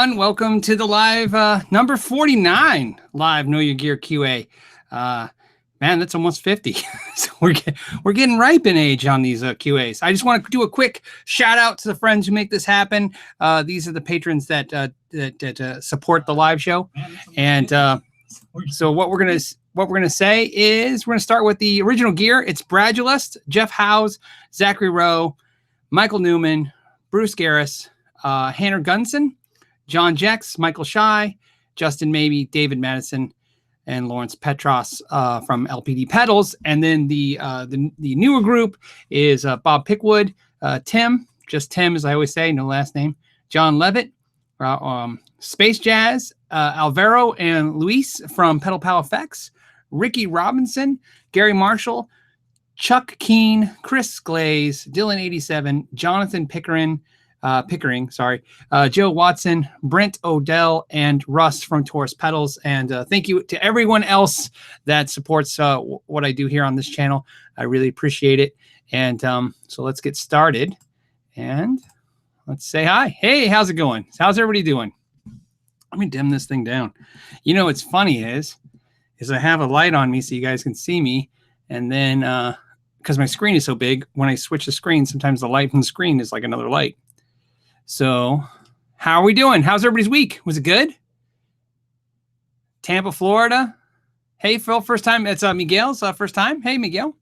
Welcome to the live number 49 live Know Your Gear QA. Man, that's almost 50. So we're getting ripe in age on these QAs. I just want to do a quick shout out to the friends who make this happen. These are the patrons that support the live show. And so what we're gonna say is we're gonna start with the original gear. It's Bradulist, Jeff Howes, Zachary Rowe, Michael Newman, Bruce Garris, Hanner Gunson, John Jex, Michael Shy, Justin Maybe, David Madison, and Lawrence Petros from LPD Pedals. And then the newer group is Bob Pickwood, Tim, just Tim, as I always say, no last name, John Levitt, Space Jazz, Alvaro and Luis from Pedal Pow Effects, Ricky Robinson, Gary Marshall, Chuck Keene, Chris Glaze, Dylan87, Jonathan Pickering, Joe Watson, Brent Odell, and Russ from Taurus Pedals. And thank you to everyone else that supports what I do here on this channel. I really appreciate it. And so let's get started and let's say hi. Hey, how's it going? How's everybody doing? Let me dim this thing down. You know, what's funny is I have a light on me so you guys can see me. And then because my screen is so big, when I switch the screen, sometimes the light from the screen is like another light. So how are we doing? How's everybody's week? Was it good? Tampa, Florida. Hey, Phil, first time. It's Miguel's first time. Hey, Miguel.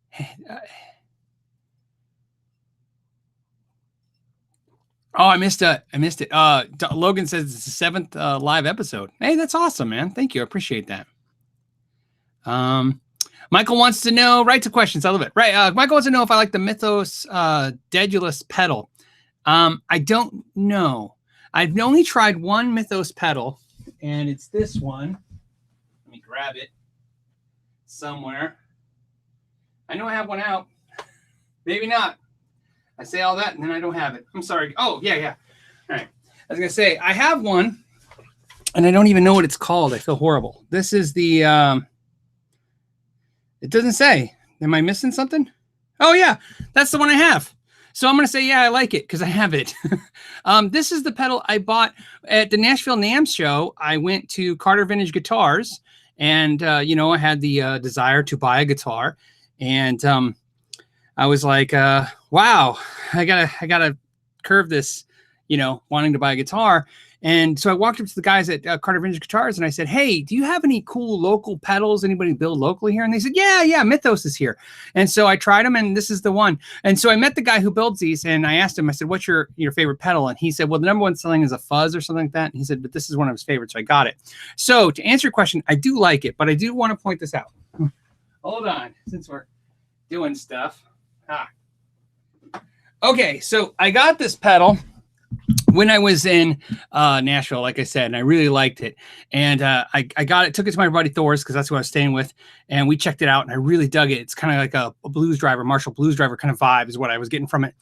Hey, oh, I missed it. Logan says it's the 7th live episode. Hey, that's awesome, man. Thank you. I appreciate that. Michael wants to know, writes the questions. I love it. Right. Michael wants to know if I like the Mythos Dedulous pedal. I don't know. I've only tried one Mythos pedal, and it's this one. Let me grab it somewhere. I know I have one out. Maybe not. I say all that, and then I don't have it. I'm sorry. Oh, yeah. All right. I was going to say, I have one, and I don't even know what it's called. I feel horrible. This is the, it doesn't say. Am I missing something? Oh, yeah. That's the one I have. So I'm going to say, yeah, I like it because I have it. This is the pedal I bought at the Nashville NAMM show. I went to Carter Vintage Guitars, and, you know, I had the desire to buy a guitar. And I was like, wow, I gotta curve this, you know, wanting to buy a guitar. And so I walked up to the guys at Carter Vintage Guitars and I said, hey, do you have any cool local pedals? Anybody build locally here? And they said, yeah, Mythos is here. And so I tried them, and this is the one. And so I met the guy who builds these, and I asked him, I said, what's your favorite pedal? And he said, well, the number one selling is a fuzz or something like that. And he said, but this is one of his favorites. So I got it. So to answer your question, I do like it, but I do want to point this out. Hold on, since we're doing stuff. Okay, so I got this pedal when I was in Nashville, like I said, and I really liked it. And I got it, took it to my buddy Thor's because that's who I was staying with, and we checked it out, and I really dug it. It's kind of like a blues driver, Marshall blues driver kind of vibe is what I was getting from it.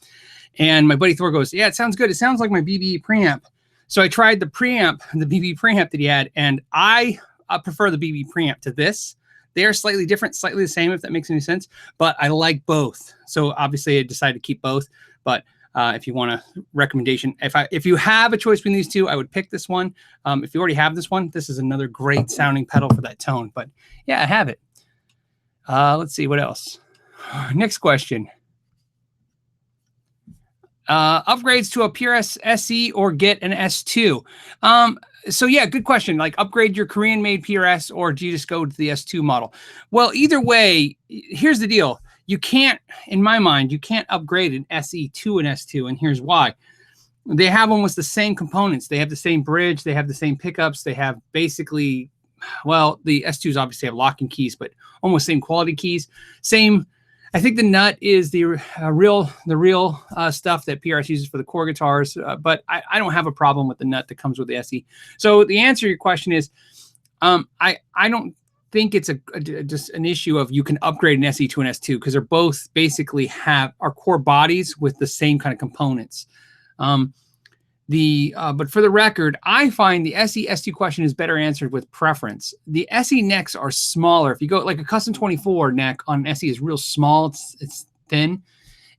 And my buddy Thor goes, yeah, it sounds good. It sounds like my BB preamp. So I tried the preamp, the BB preamp that he had, and I prefer the BB preamp to this. They are slightly different, slightly the same, if that makes any sense, but I like both. So obviously I decided to keep both, but if you want a recommendation, if you have a choice between these two, I would pick this one. If you already have this one, this is another great sounding pedal for that tone, but yeah, I have it. Let's see what else. Next question. Upgrades to a PRS SE or get an S2. So yeah, good question. Like upgrade your Korean made PRS, or do you just go to the S2 model? Well, either way, here's the deal. You can't, in my mind, you can't upgrade an SE to an S2. And here's why. They have almost the same components. They have the same bridge. They have the same pickups. They have basically, well, the S2s obviously have locking keys, but almost same quality keys. Same, I think the nut is the real stuff that PRS uses for the core guitars, but I don't have a problem with the nut that comes with the SE. So the answer to your question is, I don't think it's just an issue of you can upgrade an SE to an S2 because they're both basically have our core bodies with the same kind of components. But for the record, I find the SE S2 question is better answered with preference. The SE necks are smaller. If you go like a custom 24 neck on SE is real small, it's thin,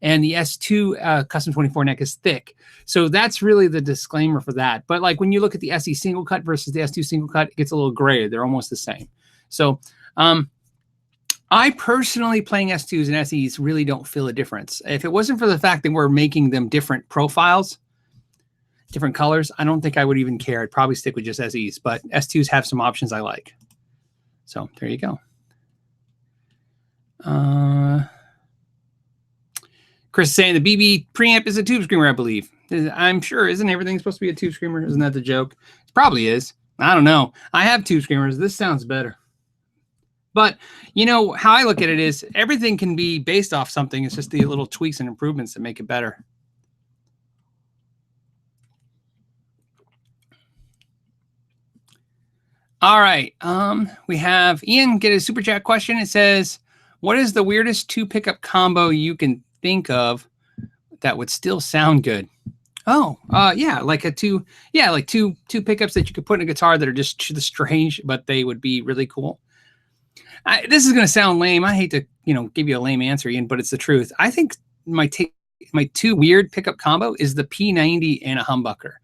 and the S2 custom 24 neck is thick. So that's really the disclaimer for that. But like when you look at the SE single cut versus the S2 single cut, it gets a little gray. They're almost the same. So I personally, playing S2s and SEs, really don't feel a difference. If it wasn't for the fact that we're making them different profiles, different colors, I don't think I would even care. I'd probably stick with just SEs, but S2s have some options I like. So there you go. Chris is saying the BB preamp is a tube screamer, I believe. I'm sure. Isn't everything supposed to be a tube screamer? Isn't that the joke? It probably is. I don't know. I have tube screamers. This sounds better. But, you know, how I look at it is everything can be based off something. It's just the little tweaks and improvements that make it better. All right. We have Ian get a super chat question. It says, what is the weirdest two pickup combo you can think of that would still sound good? Oh, yeah, like two pickups that you could put in a guitar that are just strange, but they would be really cool. This is going to sound lame. I hate to, give you a lame answer, Ian, but it's the truth. I think my two weird pickup combo is the P90 and a humbucker.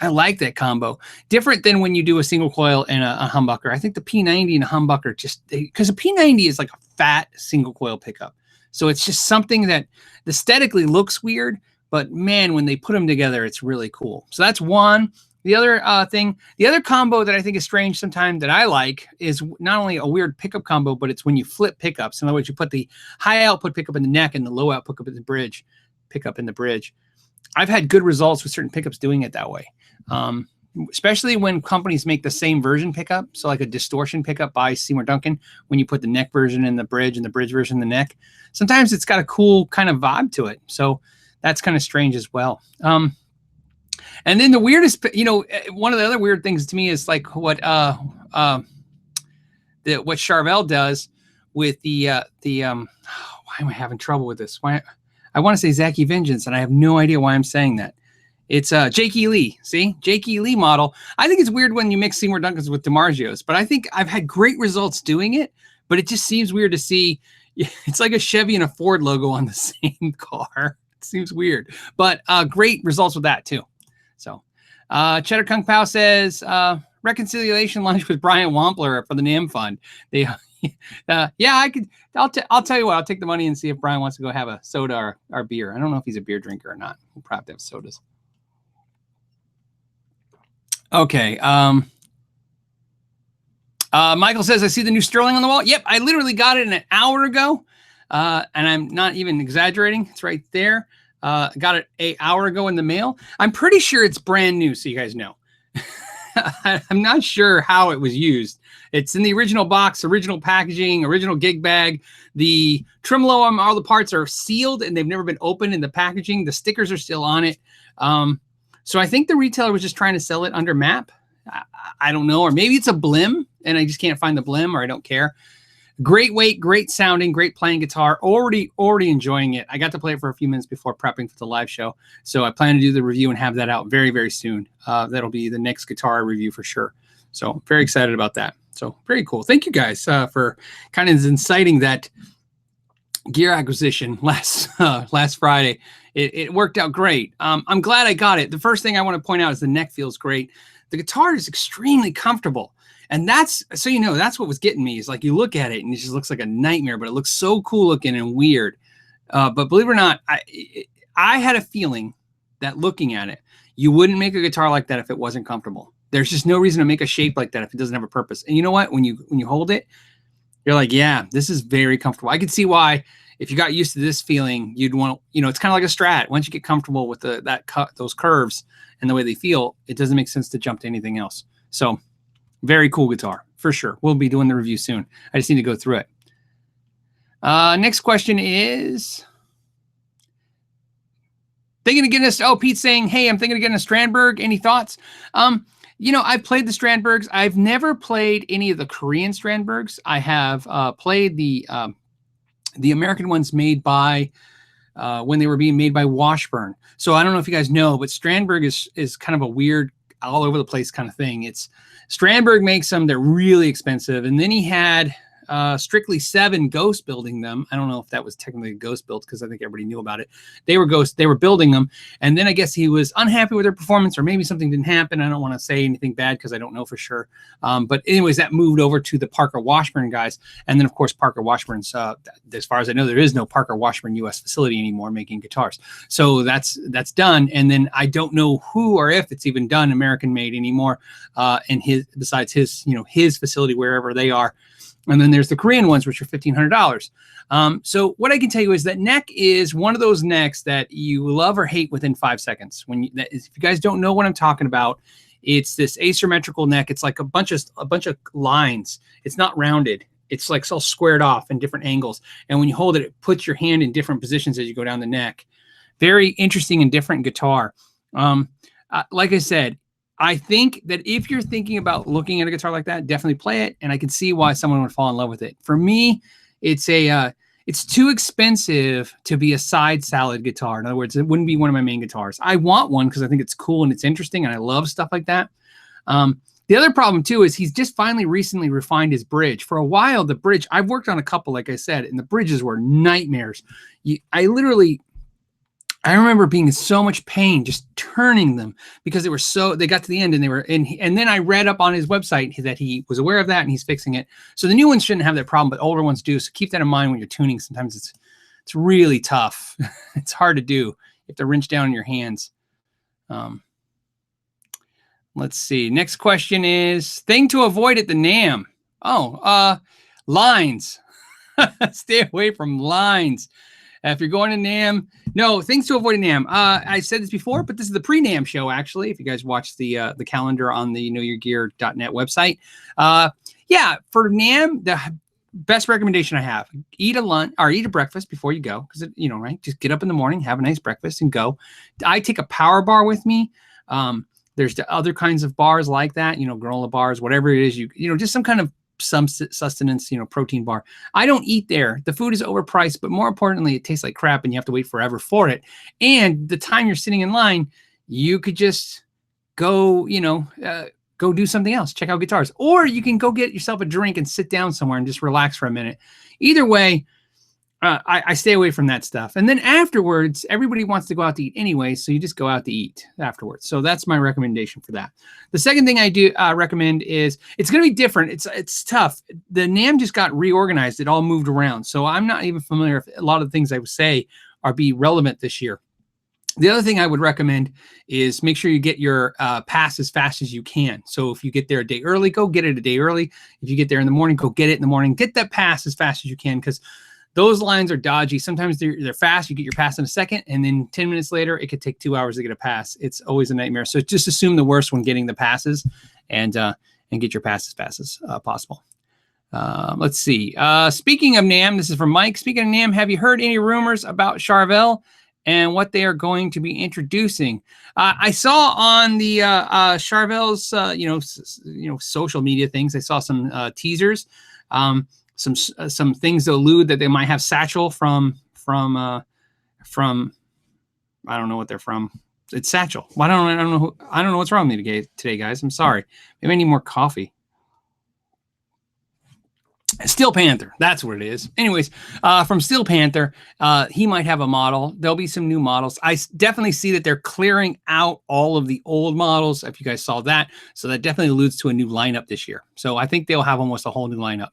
I like that combo. Different than when you do a single coil and a humbucker. I think the P90 and a humbucker because a P90 is like a fat single coil pickup. So it's just something that aesthetically looks weird, but man, when they put them together, it's really cool. So that's one. The other the other combo that I think is strange sometimes that I like is not only a weird pickup combo, but it's when you flip pickups. In other words, you put the high output pickup in the neck and the low output pickup in the bridge. I've had good results with certain pickups doing it that way. Especially when companies make the same version pickup. So like a distortion pickup by Seymour Duncan, when you put the neck version in the bridge and the bridge version in the neck, sometimes it's got a cool kind of vibe to it. So that's kind of strange as well. And then the weirdest, one of the other weird things to me is like what Charvel does with why am I having trouble with this? Why I want to say Zachy Vengeance, and I have no idea why I'm saying that. It's Jake E. Lee. See? Jake E. Lee model. I think it's weird when you mix Seymour Duncans with DiMarzio's, but I think I've had great results doing it, but it just seems weird to see. It's like a Chevy and a Ford logo on the same car. It seems weird, but great results with that too. So Cheddar Kung Pow says, reconciliation lunch with Brian Wampler for the NAMM fund. They, yeah, I'll tell you what, I'll take the money and see if Brian wants to go have a soda or beer. I don't know if he's a beer drinker or not. We'll probably have sodas. Okay. Michael says, I see the new Sterling on the wall. Yep, I literally got it an hour ago, and I'm not even exaggerating. It's right there. Got it an hour ago in the mail. I'm pretty sure it's brand new, so you guys know. I'm not sure how it was used. It's in the original box, original packaging, original gig bag. The tremolo on all the parts are sealed, and they've never been opened in the packaging. The stickers are still on it. So I think the retailer was just trying to sell it under MAP. I don't know, or maybe it's a blim, and I just can't find the blim, or I don't care. Great weight, great sounding, great playing guitar. Already enjoying it. I got to play it for a few minutes before prepping for the live show. So I plan to do the review and have that out very, very soon. That'll be the next guitar review for sure. So very excited about that. So very cool. Thank you guys for kind of inciting that gear acquisition last Friday. It worked out great. I'm glad I got it. The first thing I want to point out is the neck feels great. The guitar is extremely comfortable. And that's, so that's what was getting me, is like you look at it and it just looks like a nightmare, but it looks so cool looking and weird. But believe it or not, I had a feeling that looking at it, you wouldn't make a guitar like that if it wasn't comfortable. There's just no reason to make a shape like that if it doesn't have a purpose. And you know what? When you hold it, you're like, yeah, this is very comfortable. I could see why, if you got used to this feeling, you'd want, it's kind of like a Strat. Once you get comfortable with those curves and the way they feel, it doesn't make sense to jump to anything else. So very cool guitar, for sure. We'll be doing the review soon. I just need to go through it. Next question is, thinking of getting us, Pete's saying, hey, I'm thinking of getting a Strandberg. Any thoughts? I've played the Strandbergs. I've never played any of the Korean Strandbergs. I have played the American ones made by, when they were being made by Washburn. So I don't know if you guys know, but Strandberg is kind of a weird, all over the place kind of thing. Strandberg makes them, they're really expensive. And then he had, Strictly 7 Ghost building them. I don't know if that was technically a Ghost build because I think everybody knew about it. They were Ghost. They were building them. And then I guess he was unhappy with their performance, or maybe something didn't happen. I don't want to say anything bad because I don't know for sure. But anyways, that moved over to the Parker Washburn guys. And then, of course, Parker Washburn's, as far as I know, there is no Parker Washburn U.S. facility anymore making guitars. So that's done. And then I don't know who or if it's even done American made anymore. And besides his, his facility, wherever they are. And then there's the Korean ones, which are $1,500. So what I can tell you is that neck is one of those necks that you love or hate within 5 seconds. If you guys don't know what I'm talking about, it's this asymmetrical neck. It's like a bunch of lines. It's not rounded. It's like all squared off in different angles. And when you hold it, it puts your hand in different positions as you go down the neck. Very interesting and different guitar. Like I said, I think that if you're thinking about looking at a guitar like that, definitely play it. And I can see why someone would fall in love with it. For me, it's too expensive to be a side salad guitar. In other words, it wouldn't be one of my main guitars. I want one because I think it's cool and it's interesting and I love stuff like that. The other problem too is he's just finally recently refined his bridge. For a while, the bridge, I've worked on a couple, like I said, and the bridges were nightmares. I remember being in so much pain just turning them because they got to the end and they were in. And then I read up on his website that he was aware of that and he's fixing it. So the new ones shouldn't have that problem, but older ones do. So keep that in mind when you're tuning. Sometimes it's really tough. It's hard to do. You have to wrench down in your hands. Let's see. Next question is thing to avoid at the NAMM. Lines. Stay away from lines. If you're going to NAMM, no, things to avoid at NAMM. I said this before, but this is the pre-NAMM show, actually, if you guys watch the calendar on the knowyourgear.net website. For NAMM, the best recommendation I have, eat a lunch or eat a breakfast before you go. Because, right? Just get up in the morning, have a nice breakfast and go. I take a power bar with me. There's the other kinds of bars like that, granola bars, whatever it is, just some kind of sustenance, protein bar. I don't eat there. The food is overpriced, but more importantly, it tastes like crap and you have to wait forever for it. And the time you're sitting in line, you could just go, go do something else, check out guitars, or you can go get yourself a drink and sit down somewhere and just relax for a minute. Either way, I stay away from that stuff. And then afterwards, everybody wants to go out to eat anyway, so you just go out to eat afterwards. So that's my recommendation for that. The second thing I do recommend is it's going to be different. It's tough. The NAMM just got reorganized. It all moved around. So I'm not even familiar if a lot of the things I would say be relevant this year. The other thing I would recommend is make sure you get your pass as fast as you can. So if you get there a day early, go get it a day early. If you get there in the morning, go get it in the morning. Get that pass as fast as you can because those lines are dodgy. Sometimes they're fast. You get your pass in a second, and then 10 minutes later, it could take 2 hours to get a pass. It's always a nightmare. So just assume the worst when getting the passes, and get your pass as fast as possible. Let's see. Speaking of NAMM, this is from Mike. Speaking of NAMM, have you heard any rumors about Charvel and what they are going to be introducing? I saw on the Charvel's social media things. I saw some teasers. Some things that allude that they might have Satchel from I don't know what they're from. It's Satchel. I don't know what's wrong with me today, guys. I'm sorry. Maybe I need more coffee. Steel Panther, that's what it is. Anyways, from Steel Panther, he might have a model. There'll be some new models. I definitely see that they're clearing out all of the old models, if you guys saw that. So that definitely alludes to a new lineup this year. So I think they'll have almost a whole new lineup.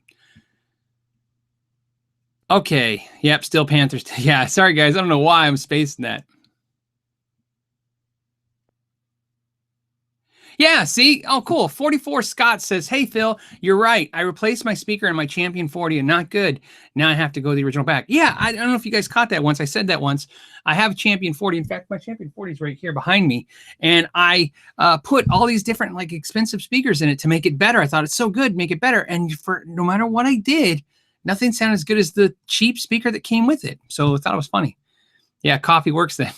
Okay. Yep. Steel Panthers. Yeah. Sorry, guys. I don't know why I'm spacing that. Yeah. See? Oh, cool. 44 Scott says, hey, Phil, you're right. I replaced my speaker in my Champion 40 and not good. Now I have to go to the original back. Yeah. I don't know if you guys caught that once. I said that once. I have a Champion 40. In fact, my Champion 40 is right here behind me. And I put all these different like expensive speakers in it to make it better. I thought it's so good, make it better. And for no matter what I did, nothing sounded as good as the cheap speaker that came with it. So I thought it was funny. Yeah, coffee works then.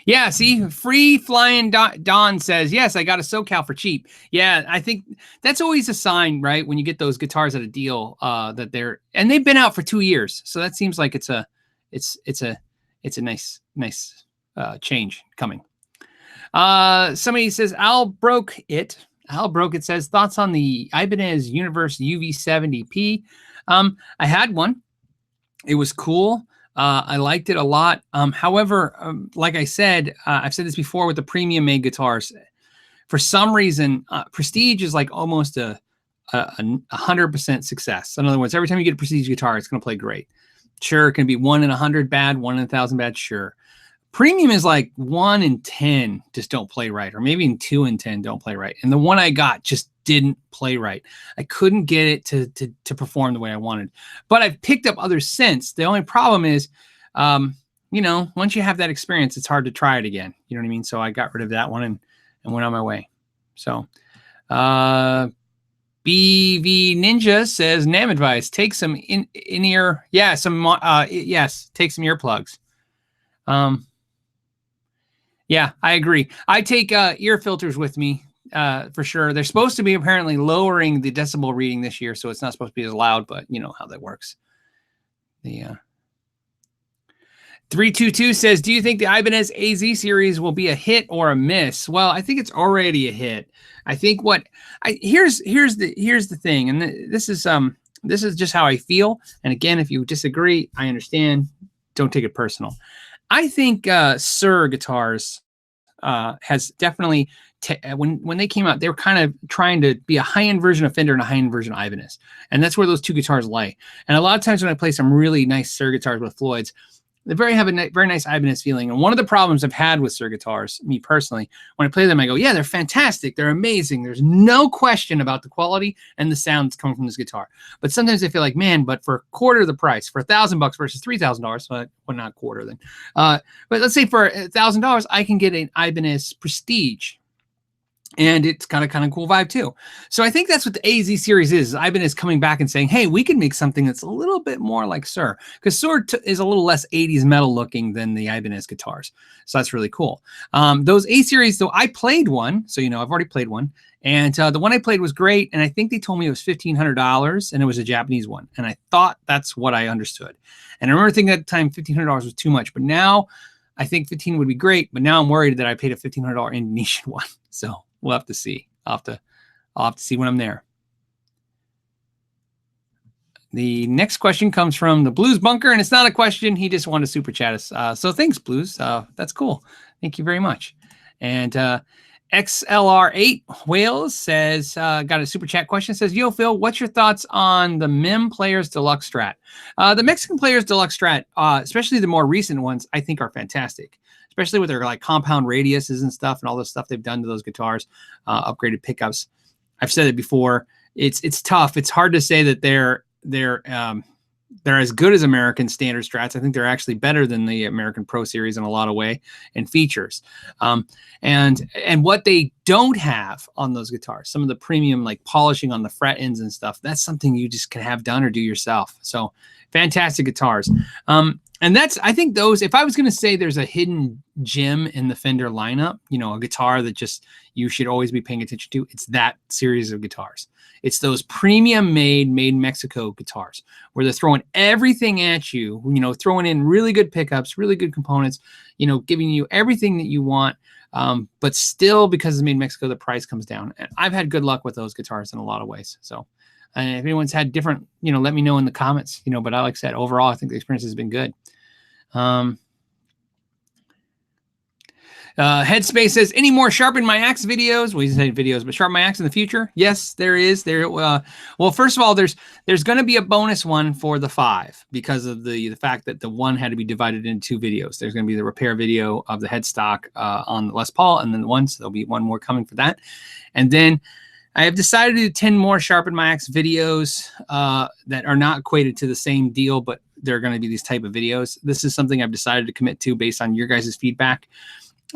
Yeah, see, Free Flying Don says, yes, I got a SoCal for cheap. Yeah, I think that's always a sign, right? When you get those guitars at a deal, that they've been out for 2 years. So that seems like it's a nice change coming. Somebody says, Al broke it. Al Broke, it says, thoughts on the Ibanez Universe UV70P. I had one. It was cool. I liked it a lot. However, like I said, I've said this before with the premium made guitars. For some reason, Prestige is like almost a 100% success. In other words, every time you get a Prestige guitar, it's going to play great. Sure, it can be 1 in 100 bad, 1 in 1,000 bad, sure. Premium is like 1 in 10 just don't play right, or maybe in 2 in 10 don't play right. And the one I got just didn't play right. I couldn't get it to perform the way I wanted. But I've picked up others since. The only problem is, you know, once you have that experience, it's hard to try it again. You know what I mean? So I got rid of that one and went on my way. So BV Ninja says, NAMM advice, take some in-ear, yeah, some, yes, take some earplugs. Yeah, I agree. I take ear filters with me for sure. They're supposed to be apparently lowering the decibel reading this year, so it's not supposed to be as loud, but you know how that works. The 322 says, do you think the Ibanez AZ series will be a hit or a miss? Well, I think it's already a hit. I think here's the thing, and this is just how I feel. And again, if you disagree, I understand. Don't take it personal. I think Sir guitars has definitely when they came out, they were kind of trying to be a high-end version of Fender and a high-end version of Ibanez, and that's where those two guitars lay. And a lot of times when I play some really nice Sir guitars with Floyds, they have a very nice Ibanez feeling. And one of the problems I've had with Sir guitars, me personally, when I play them, I go, yeah, they're fantastic. They're amazing. There's no question about the quality and the sound that's coming from this guitar. But sometimes I feel like, man, but for a quarter of the price, for $1,000 versus $3,000, well, not quarter then. But let's say for $1,000, I can get an Ibanez Prestige. And it's got a kind of cool vibe too. So I think that's what the AZ series is. Ibanez coming back and saying, hey, we can make something that's a little bit more like Sir. Because Sir is a little less 80s metal looking than the Ibanez guitars. So that's really cool. Those A series, though, I played one. So, you know, I've already played one. And the one I played was great. And I think they told me it was $1,500 and it was a Japanese one. And I thought that's what I understood. And I remember thinking at the time $1,500 was too much. But now I think 15 would be great. But now I'm worried that I paid a $1,500 Indonesian one. So we'll have to see. I'll have to see when I'm there. The next question comes from the Blues Bunker, and it's not a question. He just wanted to super chat us. So thanks, Blues. That's cool. Thank you very much. And XLR8 Wales says, got a super chat question. Says, yo, Phil, what's your thoughts on the MIM Players Deluxe Strat? The Mexican Players Deluxe Strat, especially the more recent ones, I think are fantastic. Especially with their like compound radiuses and stuff and all the stuff they've done to those guitars, upgraded pickups. I've said it before. It's tough. It's hard to say that they're as good as American standard Strats. I think they're actually better than the American Pro Series in a lot of way and features. And what they don't have on those guitars, some of the premium like polishing on the fret ends and stuff, that's something you just can have done or do yourself. So fantastic guitars. And that's, I think those, if I was going to say there's a hidden gem in the Fender lineup, you know, a guitar that just you should always be paying attention to, it's that series of guitars. It's those premium made in Mexico guitars where they're throwing everything at you, you know, throwing in really good pickups, really good components, you know, giving you everything that you want. But still, because it's made in Mexico, the price comes down. And I've had good luck with those guitars in a lot of ways. So if anyone's had different, you know, let me know in the comments, you know, but like I said, overall, I think the experience has been good. Headspace says, any more Sharpen My Axe videos? Well, you said videos, but Sharpen My Axe in the future? Yes, there is. Well, first of all, there's going to be a bonus one for the 5 because of the fact that the one had to be divided into 2 videos. There's going to be the repair video of the headstock on the Les Paul, and then the one, so there'll be one more coming for that. And then I have decided to do 10 more Sharpen My Axe videos that are not equated to the same deal, but they're going to be these type of videos. This is something I've decided to commit to based on your guys' feedback.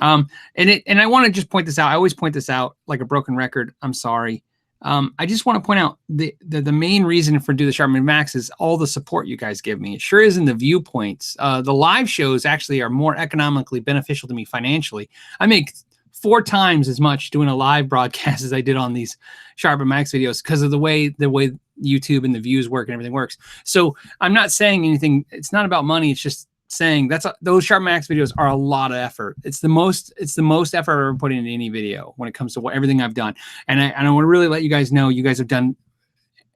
And I want to just point this out. I always point this out like a broken record. I'm sorry. I just want to point out the main reason for Do the Sharpen My Axe is all the support you guys give me. It sure is in the viewpoints. The live shows actually are more economically beneficial to me financially. I make 4 times as much doing a live broadcast as I did on these Sharpen My Axe videos because of the way YouTube and the views work and everything works. So I'm not saying anything. It's not about money. It's just saying those Sharpen My Axe videos are a lot of effort. It's the most effort I've ever put into any video when it comes to everything I've done. And I want to really let you guys know, you guys have done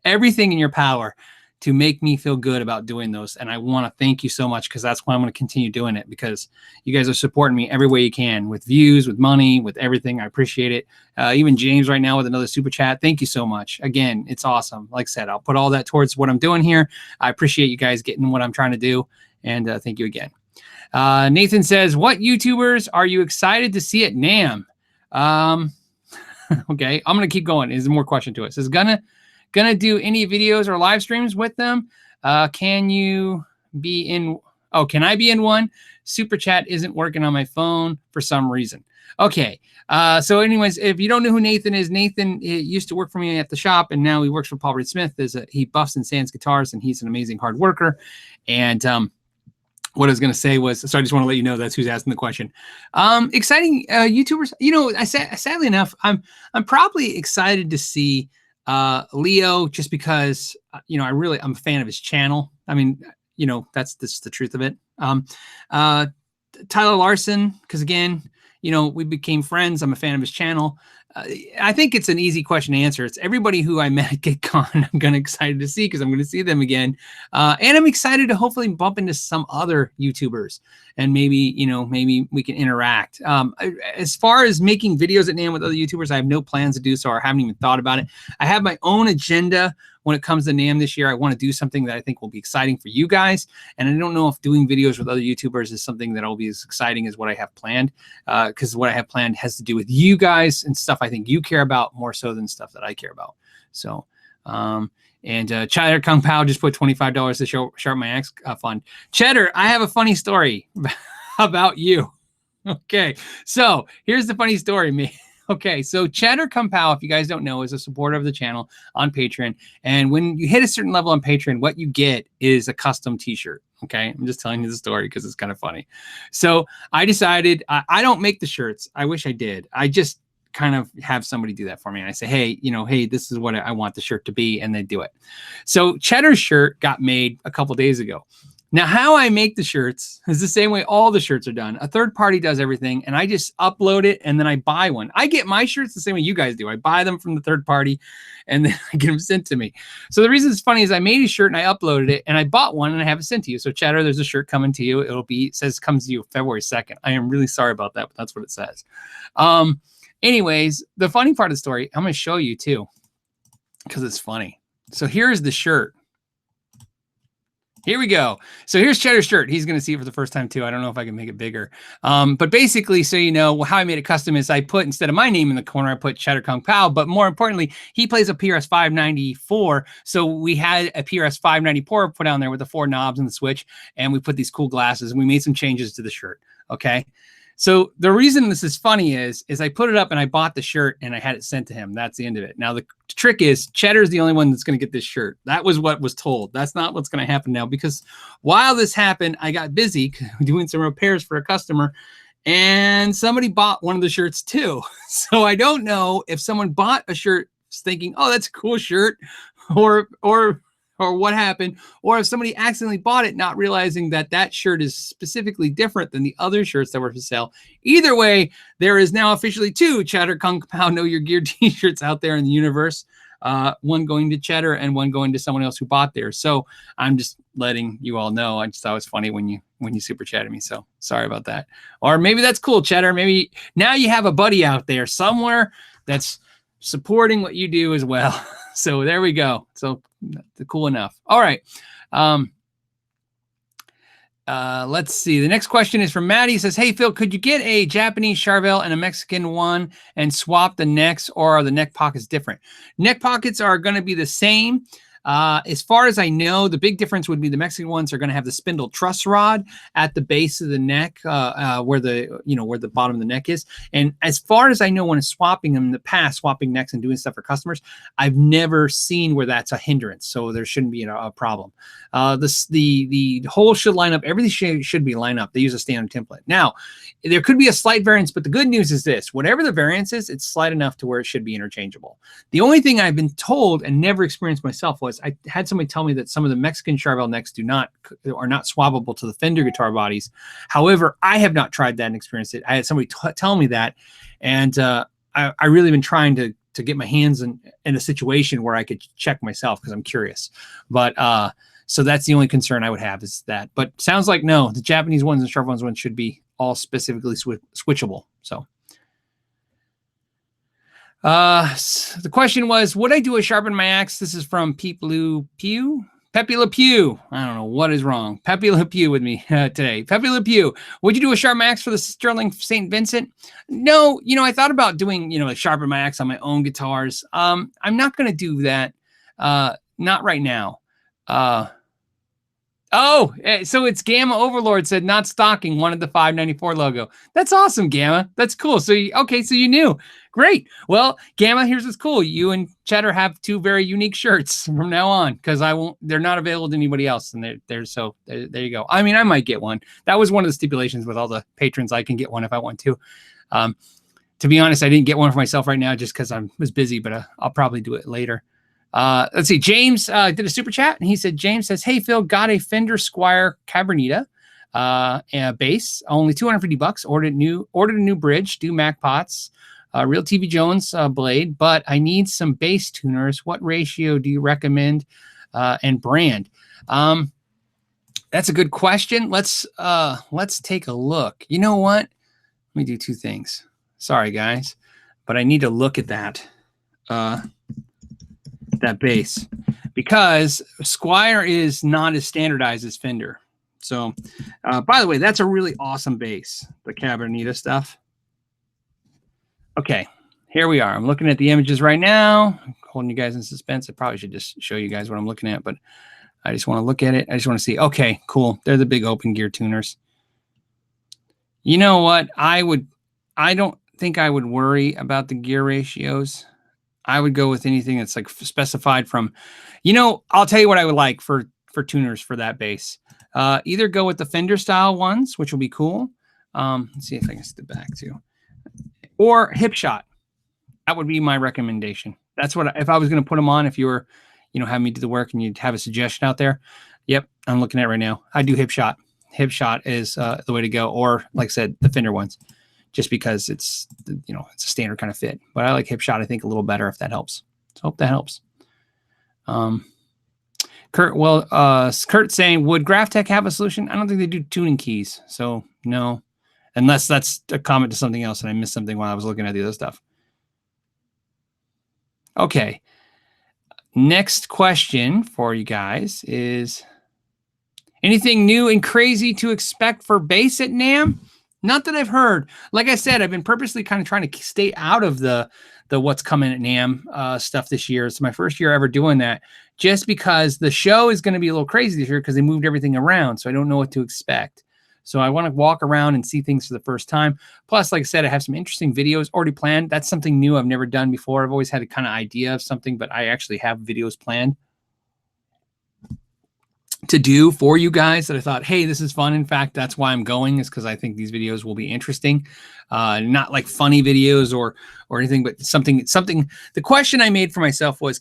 everything in your power to make me feel good about doing those. And I want to thank you so much, because that's why I'm going to continue doing it, because you guys are supporting me every way you can, with views, with money, with everything. I appreciate it. Even James right now with another super chat. Thank you so much. Again, it's awesome. Like I said, I'll put all that towards what I'm doing here. I appreciate you guys getting what I'm trying to do. And thank you again. Nathan says, what YouTubers are you excited to see at NAMM? Okay, I'm going to keep going. There's more question to it. It says, gonna do any videos or live streams with them? Can you be in? Oh, can I be in one? Super chat isn't working on my phone for some reason. Okay. So anyways, if you don't know who Nathan is, Nathan used to work for me at the shop, and now he works for Paul Reed Smith. He buffs and sands guitars, and he's an amazing hard worker. And what I was going to say was, so I just want to let you know that's who's asking the question. Exciting YouTubers. You know, sadly enough, I'm probably excited to see Leo, just because, you know, I'm a fan of his channel. I mean, you know, that's the truth of it. Tyler Larson, because again, you know, we became friends. I'm a fan of his channel. I think it's an easy question to answer. It's everybody who I met at GitCon. I'm excited to see, because I'm going to see them again. And I'm excited to hopefully bump into some other YouTubers, and maybe, you know, maybe we can interact. As far as making videos at NAMM with other YouTubers, I have no plans to do so, or haven't even thought about it. I have my own agenda when it comes to NAMM this year. I want to do something that I think will be exciting for you guys. And I don't know if doing videos with other YouTubers is something that will be as exciting as what I have planned, because what I have planned has to do with you guys and stuff I think you care about more so than stuff that I care about. So, and Cheddar Kung Pow just put $25 to Sharpen My Axe fund. Cheddar, I have a funny story about you. Okay, so here's the funny story, me. Okay, so Cheddar Kung Pow, if you guys don't know, is a supporter of the channel on Patreon. And when you hit a certain level on Patreon, what you get is a custom t-shirt. Okay, I'm just telling you the story because it's kind of funny. So I decided, I don't make the shirts. I wish I did. I just kind of have somebody do that for me. And I say, hey, you know, hey, this is what I want the shirt to be. And they do it. So Cheddar's shirt got made a couple days ago. Now, how I make the shirts is the same way all the shirts are done. A third party does everything, and I just upload it, and then I buy one. I get my shirts the same way you guys do. I buy them from the third party, and then I get them sent to me. So the reason it's funny is I made a shirt, and I uploaded it, and I bought one, and I have it sent to you. So, Cheddar, there's a shirt coming to you. It says comes to you February 2nd. I am really sorry about that, but that's what it says. Anyways, the funny part of the story, I'm going to show you, too, because it's funny. So here's the shirt. Here we go. So here's Cheddar's shirt. He's going to see it for the first time too. I don't know if I can make it bigger. But basically, so you know, how I made it custom is I put, instead of my name in the corner, I put Cheddar Kung Pow. But more importantly, he plays a PRS 594. So we had a PRS 594 put down there with the 4 knobs and the switch. And we put these cool glasses, and we made some changes to the shirt. Okay. So the reason this is funny is I put it up and I bought the shirt and I had it sent to him. That's the end of it. Now, the trick is Cheddar's the only one that's going to get this shirt. That was what was told. That's not what's going to happen now, because while this happened, I got busy doing some repairs for a customer, and somebody bought one of the shirts too. So I don't know if someone bought a shirt thinking, oh, that's a cool shirt, or what happened, or if somebody accidentally bought it, not realizing that that shirt is specifically different than the other shirts that were for sale. Either way, there is now officially 2 Cheddar Kung Pow Know Your Gear t-shirts out there in the universe. One going to Cheddar and one going to someone else who bought theirs. So I'm just letting you all know. I just thought it was funny when you super chatted me. So sorry about that. Or maybe that's cool, Cheddar. Maybe now you have a buddy out there somewhere that's supporting what you do as well. So there we go. So cool enough. All right. Let's see. The next question is from Maddie. He says, hey, Phil, could you get a Japanese Charvel and a Mexican one and swap the necks, or are the neck pockets different? Neck pockets are going to be the same. As far as I know, the big difference would be the Mexican ones are going to have the spindle truss rod at the base of the neck, where the bottom of the neck is. And as far as I know, when swapping them in the past, swapping necks and doing stuff for customers, I've never seen where that's a hindrance. So there shouldn't be a problem. The hole should line up. Everything should be lined up. They use a standard template. Now, there could be a slight variance, but the good news is this: whatever the variance is, it's slight enough to where it should be interchangeable. The only thing I've been told and never experienced myself was I had somebody tell me that some of the Mexican Charvel necks are not swappable to the Fender guitar bodies. However, I have not tried that and experienced it. I had somebody tell me that, and I really been trying to get my hands in a situation where I could check myself because I'm curious. But so that's the only concern I would have is that. But sounds like no, the Japanese ones and Charvel ones should be all specifically switchable. So. The question was, would I do a Sharpen My Axe? This is from Pepe Le Pew. I don't know what is wrong. Pepe Le Pew with me today. Pepe Le Pew. Would you do a Sharpen My Axe for the Sterling St Vincent? No, I thought about doing, a Sharpen My Axe on my own guitars. I'm not going to do that. Not right now. Oh, so it's Gamma Overlord said not stocking, wanted the 594 logo. That's awesome, Gamma. That's cool. So you knew. Great. Well, Gamma, here's what's cool. You and Cheddar have two very unique shirts from now on because they're not available to anybody else. And there you go. I mean, I might get one. That was one of the stipulations with all the patrons. I can get one if I want to. To be honest, I didn't get one for myself right now just because I was busy, but I'll probably do it later. Let's see. James did a super chat, and he said, James says, hey, Phil, got a Fender Squier Cabronita bass, only $250. Ordered a new bridge, do Mac pots, real TV Jones blade, but I need some bass tuners. What ratio do you recommend and brand? That's a good question. Let's take a look. You know what? Let me do two things. Sorry, guys, but I need to look at that bass because Squier is not as standardized as Fender. So, by the way, that's a really awesome bass, the Cabronita stuff. Okay, here we are. I'm looking at the images right now. I'm holding you guys in suspense. I probably should just show you guys what I'm looking at, but I just want to look at it. I just want to see. Okay, cool. They're the big open gear tuners. You know what? I don't think I would worry about the gear ratios. I would go with anything that's like specified from, I'll tell you what I would like for tuners for that bass. Either go with the Fender style ones, which will be cool. Let's see if I can step back too. Or hip shot. That would be my recommendation. That's what, if I was going to put them on, if you were, having me do the work and you'd have a suggestion out there. Yep. I'm looking at it right now. I do hip shot. Hip shot is the way to go. Or like I said, the Fender ones. Just because it's, it's a standard kind of fit. But I like hip shot, I think, a little better if that helps. So hope that helps. Kurt saying, would GraphTech have a solution? I don't think they do tuning keys. So no, unless that's a comment to something else and I missed something while I was looking at the other stuff. Okay. Next question for you guys is, anything new and crazy to expect for bass at NAMM? Not that I've heard. Like I said, I've been purposely kind of trying to stay out of the what's coming at NAMM stuff this year. It's my first year ever doing that, just because the show is going to be a little crazy this year because they moved everything around. So I don't know what to expect. So I want to walk around and see things for the first time. Plus, like I said, I have some interesting videos already planned. That's something new I've never done before. I've always had a kind of idea of something, but I actually have videos planned to do for you guys that I thought, hey, this is fun. In fact, that's why I'm going, is because I think these videos will be interesting. Not like funny videos or anything, but something. The question I made for myself was,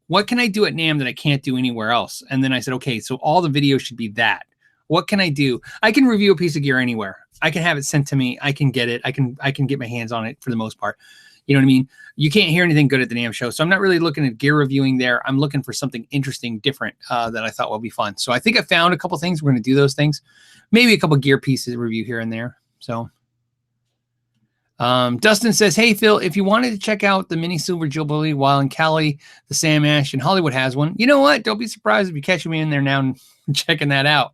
what can I do at NAMM that I can't do anywhere else? And then I said, okay, so all the videos should be that. What can I do? I can review a piece of gear anywhere. I can have it sent to me. I can get it. I can get my hands on it for the most part. You know what I mean? You can't hear anything good at the NAMM show. So I'm not really looking at gear reviewing there. I'm looking for something interesting, different that I thought would be fun. So I think I found a couple things. We're going to do those things. Maybe a couple gear pieces to review here and there. So Dustin says, hey, Phil, if you wanted to check out the Mini Silver Jubilee while in Cali, the Sam Ash in Hollywood has one. You know what? Don't be surprised if you catch me in there now and checking that out.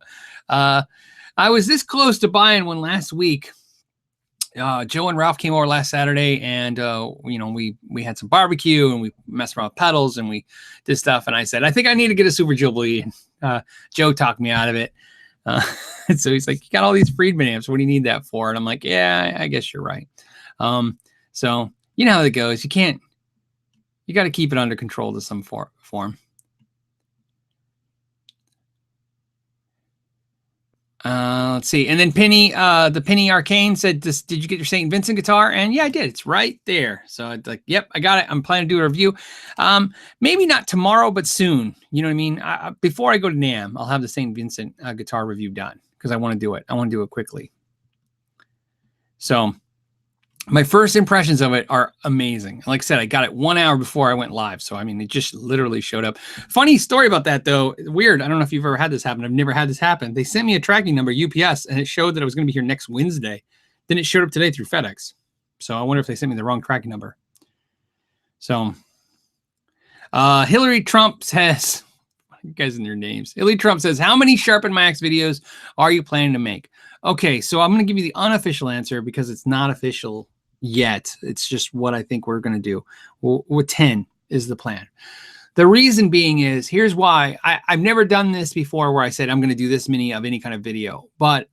I was this close to buying one last week. Joe and Ralph came over last Saturday, and we had some barbecue and we messed around with pedals and we did stuff. And I said, I think I need to get a Super Jubilee. Joe talked me out of it. So he's like, you got all these Friedman amps. What do you need that for? And I'm like, yeah, I guess you're right. So you know how it goes. You got to keep it under control to some form. Let's see. And then Penny, the Penny Arcane said, did you get your St. Vincent guitar? And yeah, I did. It's right there. So I'd like, yep, I got it. I'm planning to do a review. Maybe not tomorrow, but soon. You know what I mean? Before I go to NAMM, I'll have the St. Vincent guitar review done because I want to do it. I want to do it quickly. So my first impressions of it are amazing. Like I said, I got it 1 hour before I went live. So, I mean, it just literally showed up. Funny story about that, though. Weird. I don't know if you've ever had this happen. I've never had this happen. They sent me a tracking number, UPS, and it showed that I was going to be here next Wednesday. Then it showed up today through FedEx. So I wonder if they sent me the wrong tracking number. So Hillary Trump says, you guys in their names. Hillary Trump says, how many Sharpen My Axe videos are you planning to make? Okay, so I'm going to give you the unofficial answer because it's not official yet. It's just what I think we're going to do. Well, 10 is the plan. The reason being is, here's why. I've never done this before where I said I'm going to do this many of any kind of video. But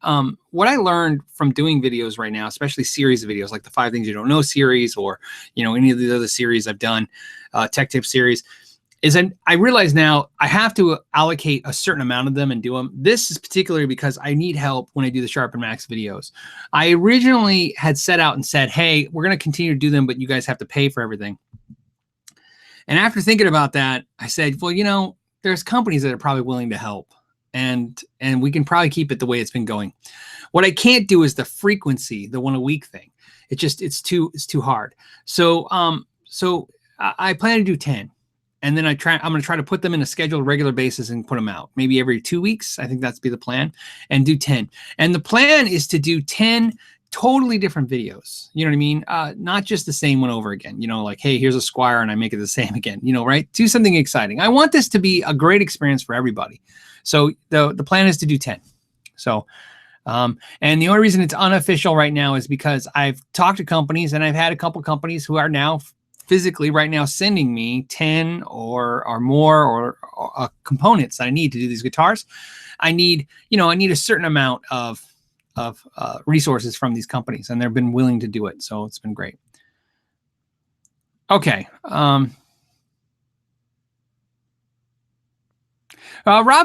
what I learned from doing videos right now, especially series of videos like the 5 Things You Don't Know series or, you know, any of the other series I've done, Tech Tip series, is I realize now I have to allocate a certain amount of them and do them. This is particularly because I need help when I do the Sharpen My Axe videos. I originally had set out and said, hey, we're going to continue to do them, but you guys have to pay for everything. And after thinking about that, I said, well, you know, there's companies that are probably willing to help and we can probably keep it the way it's been going. What I can't do is the frequency, the 1 a week thing. It's too hard. So, I plan to do 10. And then I'm going to try to put them in a scheduled regular basis and put them out maybe every 2 weeks. I think that's be the plan, and do 10. And the plan is to do 10 totally different videos. You know what I mean? Not just the same one over again, you know, like, hey, here's a Squier and I make it the same again, you know, right? Do something exciting. I want this to be a great experience for everybody. So the plan is to do 10. So, and the only reason it's unofficial right now is because I've talked to companies and I've had a couple companies who are now physically right now sending me 10 or more or components that I need to do these guitars. I need a certain amount of resources from these companies, and they've been willing to do it. So it's been great. Okay. Rob's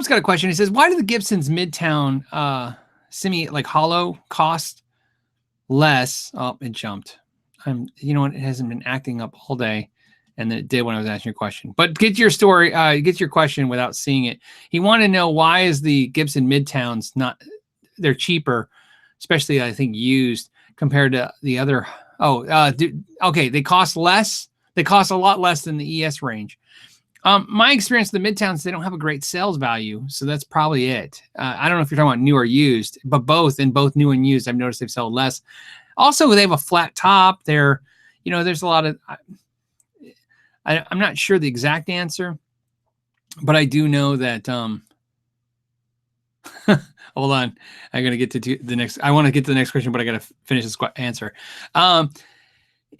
got a question. He says, why do the Gibson's Midtown semi like hollow cost less? Oh, it jumped. You know what? It hasn't been acting up all day, and then it did when I was asking your question. But get your story, get your question without seeing it. He wanted to know why is the Gibson Midtowns not? They're cheaper, especially I think used compared to the other. Okay, they cost less. They cost a lot less than the ES range. My experience with the Midtowns, they don't have a great sales value, so that's probably it. I don't know if you're talking about new or used, but both new and used, I've noticed they've sold less. Also, they have a flat top. They're, you know, there's a lot of, I'm not sure the exact answer, but I do know that, hold on. I'm going to get to the next, I want to get to the next question, but I got to finish this answer.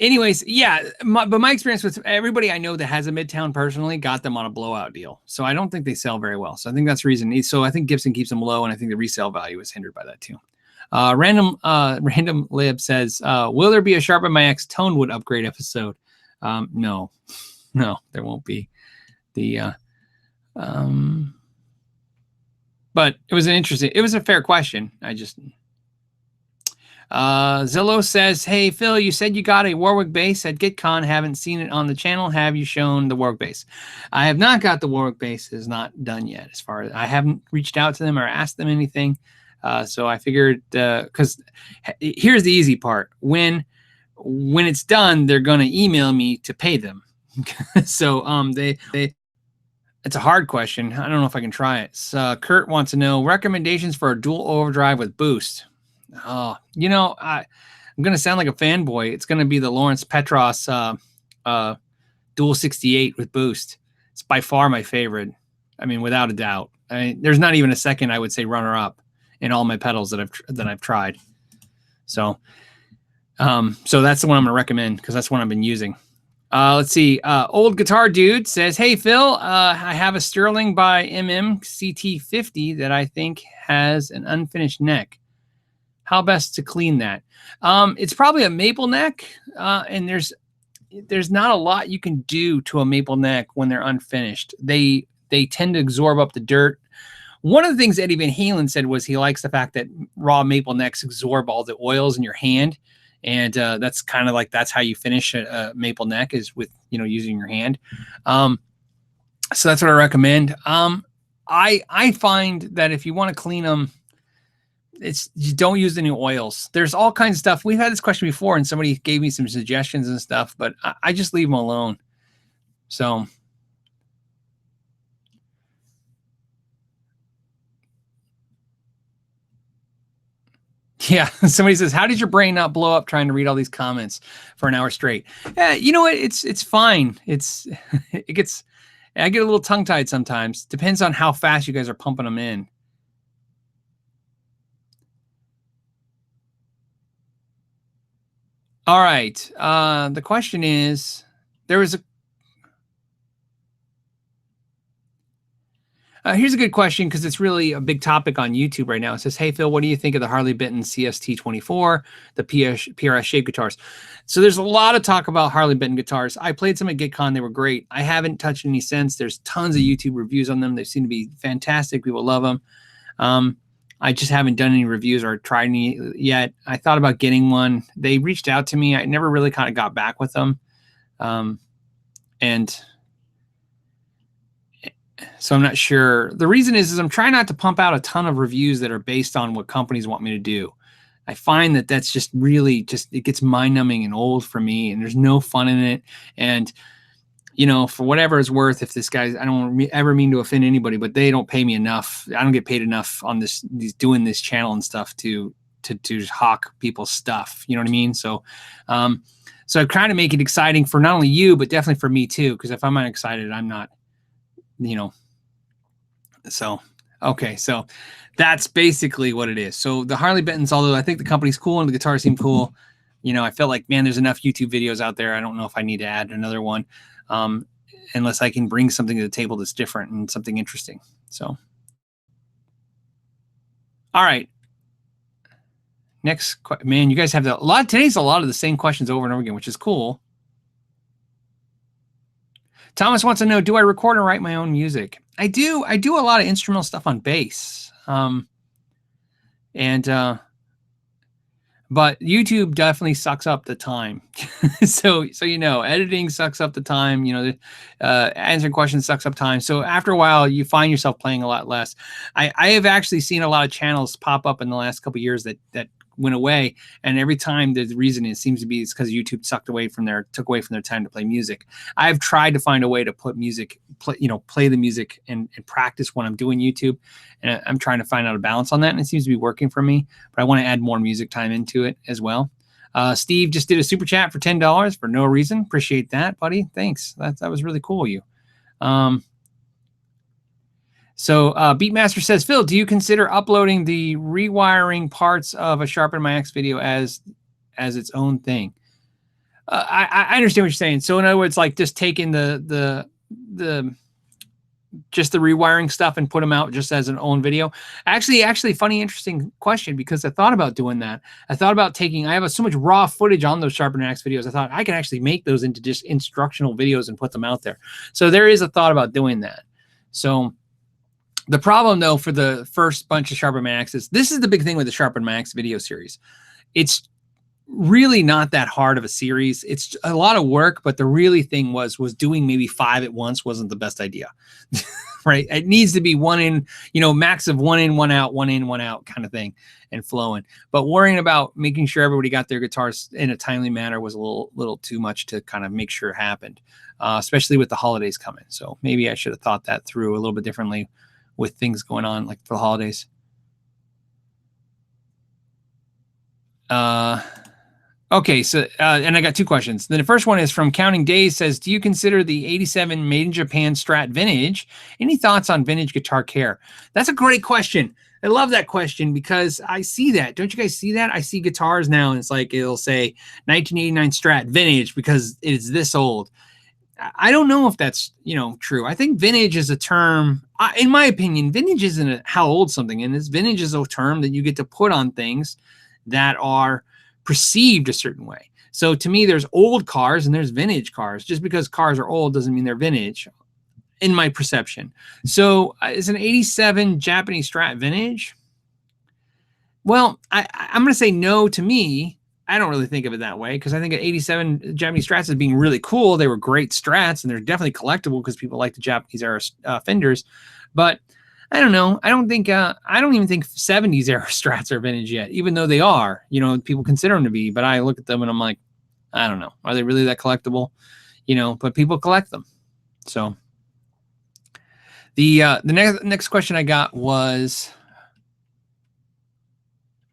Anyways, yeah, but my experience with everybody I know that has a Midtown personally got them on a blowout deal. So I don't think they sell very well. So I think that's the reason. So I think Gibson keeps them low, and I think the resale value is hindered by that too. Random Lib says, will there be a Sharpen My Axe Tonewood upgrade episode? No, there won't be. But it was it was a fair question. Zillow says, hey, Phil, you said you got a Warwick bass at GitCon. Haven't seen it on the channel. Have you shown the Warwick bass? I have not got the Warwick bass. It's not done yet. As far as I haven't reached out to them or asked them anything. So I figured, because here's the easy part. When it's done, they're going to email me to pay them. So it's a hard question. I don't know if I can try it. So, Kurt wants to know recommendations for a dual overdrive with boost. Oh, you know, I'm going to sound like a fanboy. It's going to be the Lawrence Petros Dual 68 with boost. It's by far my favorite. I mean, without a doubt. I mean, there's not even a second I would say runner up in all my pedals that I've tried. So that's the one I'm going to recommend because that's one I've been using. Let's see. Old Guitar Dude says, hey, Phil, I have a Sterling by MIM CT50 that I think has an unfinished neck. How best to clean that? It's probably a maple neck, and there's not a lot you can do to a maple neck when they're unfinished. They tend to absorb up the dirt. One of the things Eddie Van Halen said was he likes the fact that raw maple necks absorb all the oils in your hand. And that's kind of like, that's how you finish a maple neck, is with, you know, using your hand. So that's what I recommend. I find that if you want to clean them, you don't use any oils. There's all kinds of stuff. We've had this question before and somebody gave me some suggestions and stuff, but I just leave them alone. So yeah, somebody says, how did your brain not blow up trying to read all these comments for an hour straight? You know what? It's fine. I get a little tongue tied sometimes. Depends on how fast you guys are pumping them in. All right. The question is, here's a good question, because it's really a big topic on YouTube right now. It says, hey, Phil, what do you think of the Harley Benton CST24, the PRS shape guitars? So there's a lot of talk about Harley Benton guitars. I played some at GitCon. They were great. I haven't touched any since. There's tons of YouTube reviews on them. They seem to be fantastic. People love them. I just haven't done any reviews or tried any yet. I thought about getting one. They reached out to me. I never really kind of got back with them. And so I'm not sure. The reason is I'm trying not to pump out a ton of reviews that are based on what companies want me to do. I find that that's just really it gets mind numbing and old for me, and there's no fun in it. And, you know, for whatever it's worth, if this guy, I don't ever mean to offend anybody, but they don't pay me enough. I don't get paid enough on doing this channel and stuff to hawk people's stuff. You know what I mean? So, so I'm trying to make it exciting for not only you, but definitely for me too. Because if I'm not excited, I'm not, you know. So, okay. So that's basically what it is. So the Harley Bentons, although I think the company's cool and the guitars seem cool, you know, I felt like, man, there's enough YouTube videos out there. I don't know if I need to add another one. Unless I can bring something to the table that's different and something interesting. So, all right. Next, man, you guys have today's a lot of the same questions over and over again, which is cool. Thomas wants to know, do I record and write my own music? I do a lot of instrumental stuff on bass. But YouTube definitely sucks up the time. so you know, editing sucks up the time. You know, answering questions sucks up time. So after a while, you find yourself playing a lot less. I have actually seen a lot of channels pop up in the last couple of years that went away, and every time the reason it seems to be it's because YouTube took away from their time to play music. I've tried to find a way to put music, play the music and practice when I'm doing YouTube, and I'm trying to find out a balance on that, and it seems to be working for me. But I want to add more music time into it as well. Steve just did a super chat for $10 for no reason. Appreciate that, buddy. Thanks. That was really cool of you. So Beatmaster says, Phil, do you consider uploading the rewiring parts of a Sharpen My Axe video as its own thing? I understand what you're saying. So in other words, like just taking the rewiring stuff and put them out just as an own video. Actually funny, interesting question, because I thought about doing that. I thought about I have so much raw footage on those Sharpen My Axe videos. I thought I could actually make those into just instructional videos and put them out there. So there is a thought about doing that. So the problem, though, for the first bunch of Sharpen My Axes, this is the big thing with the Sharpen My Axe video series. It's really not that hard of a series. It's a lot of work, but the really thing was doing maybe 5 at once wasn't the best idea, right? It needs to be one in, max of 1 in, 1 out, 1 in, 1 out kind of thing and flowing. But worrying about making sure everybody got their guitars in a timely manner was a little too much to kind of make sure it happened, especially with the holidays coming. So maybe I should have thought that through a little bit differently with things going on like for the holidays. Okay, so and I got 2 questions. Then the first one is from Counting Days, says, do you consider the 87 made in Japan Strat vintage? Any thoughts on vintage guitar care? That's a great question. I love that question because I see that. Don't you guys see that? I see guitars now and it's like it'll say 1989 Strat vintage because it's this old. I don't know if that's, true. I think vintage is a term, in my opinion, vintage isn't how old something is. Vintage is a term that you get to put on things that are perceived a certain way. So to me, there's old cars and there's vintage cars. Just because cars are old doesn't mean they're vintage. in my perception. So is an 87 Japanese Strat vintage? Well, I'm going to say no. To me, I don't really think of it that way, because I think 87 Japanese Strats as being really cool. They were great Strats, and they're definitely collectible because people like the Japanese era Fenders. But I don't know. I don't even think 70s era Strats are vintage yet, even though they are. You know, people consider them to be. But I look at them and I'm like, I don't know. Are they really that collectible? You know, but people collect them. So the next question I got was,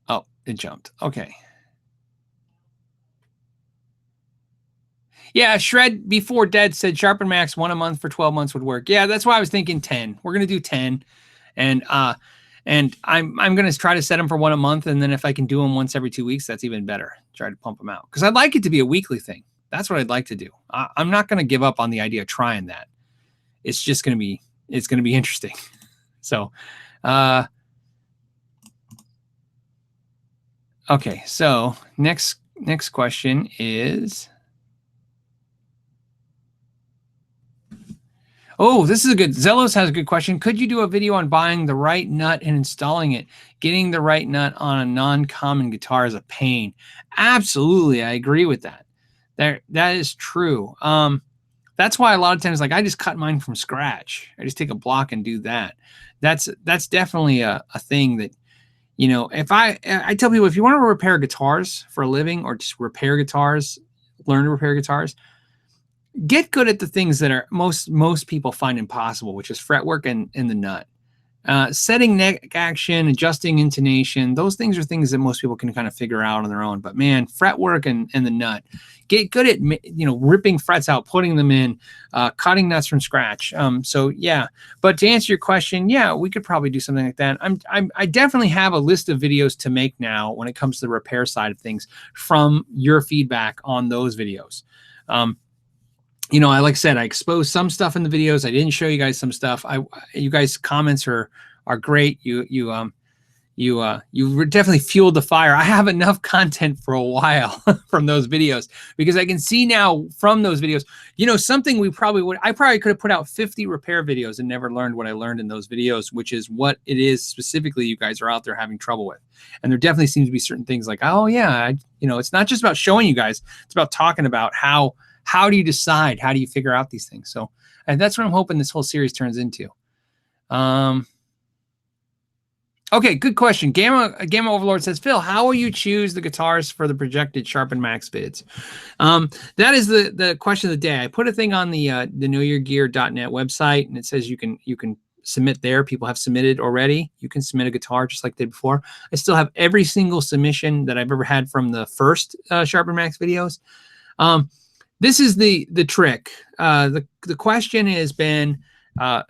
oh, it jumped. Okay. Yeah, Shred Before Dead said Sharpen My Axe 1 a month for 12 months would work. Yeah, that's why I was thinking 10. We're gonna do 10, and I'm gonna try to set them for 1 a month, and then if I can do them once every 2 weeks, that's even better. Try to pump them out, because I'd like it to be a weekly thing. That's what I'd like to do. I'm not gonna give up on the idea of trying that. It's just gonna be interesting. So, okay. So next question is. Oh, this is a good. Zelos has a good question. Could you do a video on buying the right nut and installing it? Getting the right nut on a non-common guitar is a pain. Absolutely, I agree with that. That is true. That's why a lot of times, like, I just cut mine from scratch. I just take a block and do that. That's definitely a thing that, you know, if I tell people, if you want to repair guitars for a living, or just repair guitars, learn to repair guitars, get good at the things that are most people find impossible, which is fretwork and the nut. Setting neck action, adjusting intonation, those things are things that most people can kind of figure out on their own. But man, fretwork and the nut, get good at, you know, ripping frets out, putting them in, cutting nuts from scratch. So yeah, but to answer your question, yeah, we could probably do something like that. I definitely have a list of videos to make now when it comes to the repair side of things from your feedback on those videos. You know, like I said, I exposed some stuff in the videos. I didn't show you guys some stuff. You guys' comments are great. You definitely fueled the fire. I have enough content for a while from those videos, because I can see now from those videos, you know, something I probably could have put out 50 repair videos and never learned what I learned in those videos, which is what it is specifically you guys are out there having trouble with. And there definitely seems to be certain things like, oh yeah, you know, it's not just about showing you guys, it's about talking about how do you decide? How do you figure out these things? So, and that's what I'm hoping this whole series turns into. Okay, good question. Gamma Overlord says, Phil, how will you choose the guitars for the projected Sharpen My Axe bids? That is the question of the day. I put a thing on the knowyourgear.net website, and it says you can submit there. People have submitted already. You can submit a guitar just like they did before. I still have every single submission that I've ever had from the first Sharpen My Axe videos. This is the trick. The question has been I've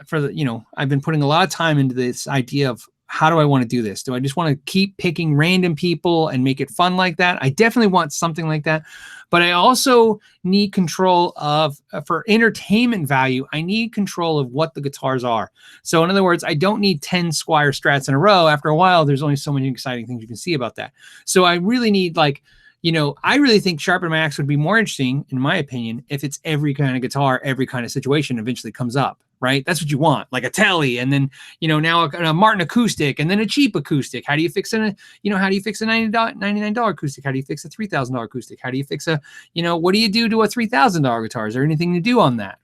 been putting a lot of time into this idea of, how do I want to do this? Do I just want to keep picking random people and make it fun like that? I definitely want something like that, but I also need control of, for entertainment value, I need control of what the guitars are. So in other words, I don't need 10 Squier Strats in a row. After a while, there's only so many exciting things you can see about that. So I really need, like, you know, I really think Sharpen My Axe would be more interesting, in my opinion, if it's every kind of guitar, every kind of situation eventually comes up, right? That's what you want, like a Tele, and then, you know, now a Martin acoustic, and then a cheap acoustic. How do you fix how do you fix a $99 acoustic? How do you fix a $3,000 acoustic? How do you fix what do you do to a $3,000 guitar? Is there anything to do on that?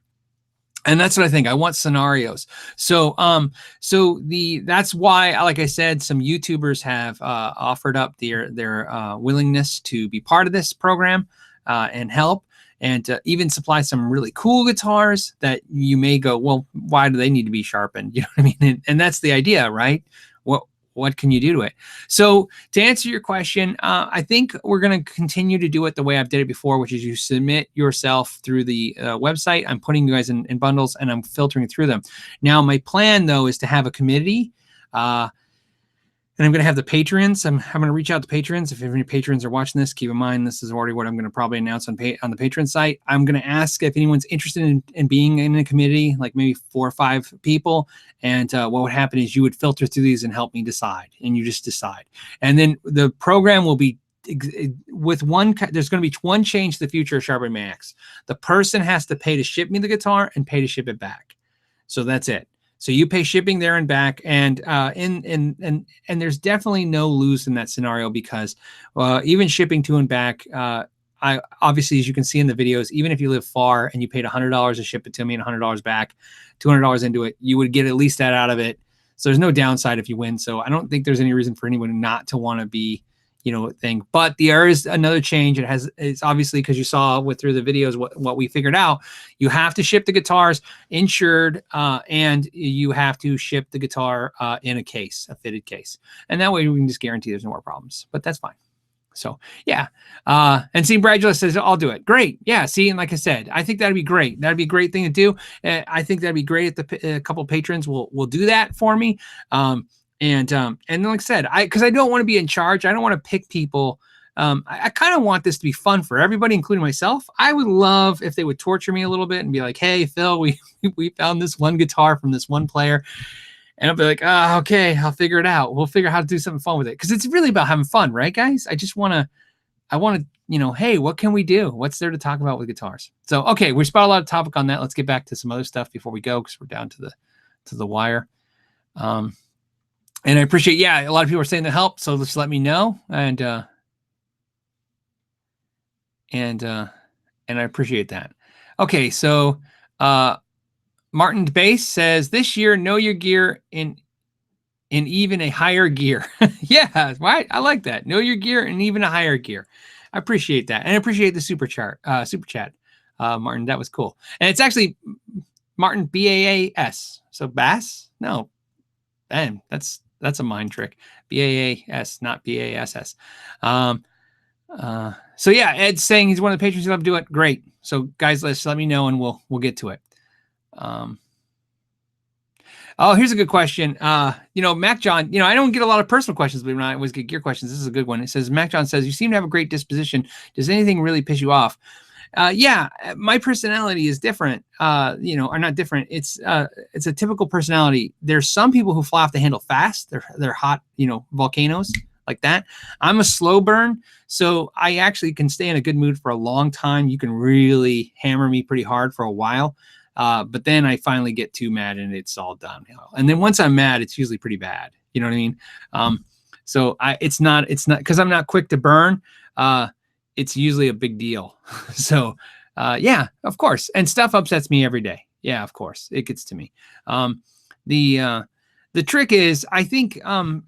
And that's what I think. I want scenarios. So, that's why, like I said, some YouTubers have offered up their willingness to be part of this program and help, and even supply some really cool guitars that you may go, well, why do they need to be sharpened? You know what I mean? And that's the idea, right? What can you do to it? So to answer your question, I think we're going to continue to do it the way I've did it before, which is you submit yourself through the website. I'm putting you guys in bundles, and I'm filtering through them. Now, my plan, though, is to have a committee, and I'm going to have the patrons. I'm going to reach out to patrons. If any patrons are watching this, keep in mind, this is already what I'm going to probably announce on the patron site. I'm going to ask if anyone's interested in being in a committee, like maybe 4 or 5 people. And what would happen is you would filter through these and help me decide, and you just decide. And then the program will be with there's going to be one change to the future of Sharpen My Axe. The person has to pay to ship me the guitar and pay to ship it back. So that's it. So you pay shipping there and back, and there's definitely no lose in that scenario, because even shipping to and back, I obviously, as you can see in the videos, even if you live far and you paid $100 to ship it to me and $100 back, $200 into it, you would get at least that out of it. So there's no downside if you win. So I don't think there's any reason for anyone not to want to be, you know, thing. But there is another change. It's obviously, because you saw through the videos what we figured out. You have to ship the guitars insured, and you have to ship the guitar in a case, a fitted case, and that way we can just guarantee there's no more problems. But that's fine. So yeah, and see, Bradula says I'll do it. Great, yeah. See, and like I said, I think that'd be great. That'd be a great thing to do. I think that'd be great if a couple patrons will do that for me. And then, like I said, because I don't want to be in charge. I don't want to pick people. I kind of want this to be fun for everybody, including myself. I would love if they would torture me a little bit and be like, "Hey, Phil, we found this one guitar from this one player." And I'll be like, "Oh, okay, I'll figure it out. We'll figure out how to do something fun with it." Because it's really about having fun, right, guys? I want to, you know, hey, what can we do? What's there to talk about with guitars? So, okay, we spent a lot of topic on that. Let's get back to some other stuff before we go, because we're down to the wire. And I appreciate, yeah, a lot of people are saying to help, so just let me know. And I appreciate that. Okay, so Martin Bass says, this year, know your gear in even a higher gear. Yeah, right. I like that. Know your gear in even a higher gear. I appreciate that. And I appreciate the super chat, Martin. That was cool. And it's actually Martin Bass. So Bass? No. Man, that's a mind trick. Bass, not Bass. So yeah, Ed's saying he's one of the patrons who love to do it. Great. So guys, let me know and we'll get to it. Oh, here's a good question. You know, Mac John, you know, I don't get a lot of personal questions, but I always get gear questions. This is a good one. It says, Mac John says, you seem to have a great disposition. Does anything really piss you off? Yeah, my personality is different, you know, or not different. It's a typical personality. There's some people who fly off the handle fast. They're hot, you know, volcanoes like that. I'm a slow burn. So I actually can stay in a good mood for a long time. You can really hammer me pretty hard for a while. But then I finally get too mad and it's all downhill. And then once I'm mad, it's usually pretty bad. You know what I mean? So it's not, because I'm not quick to burn. It's usually a big deal. So, yeah, of course. And stuff upsets me every day. Yeah, of course. It gets to me. The trick is, I think, on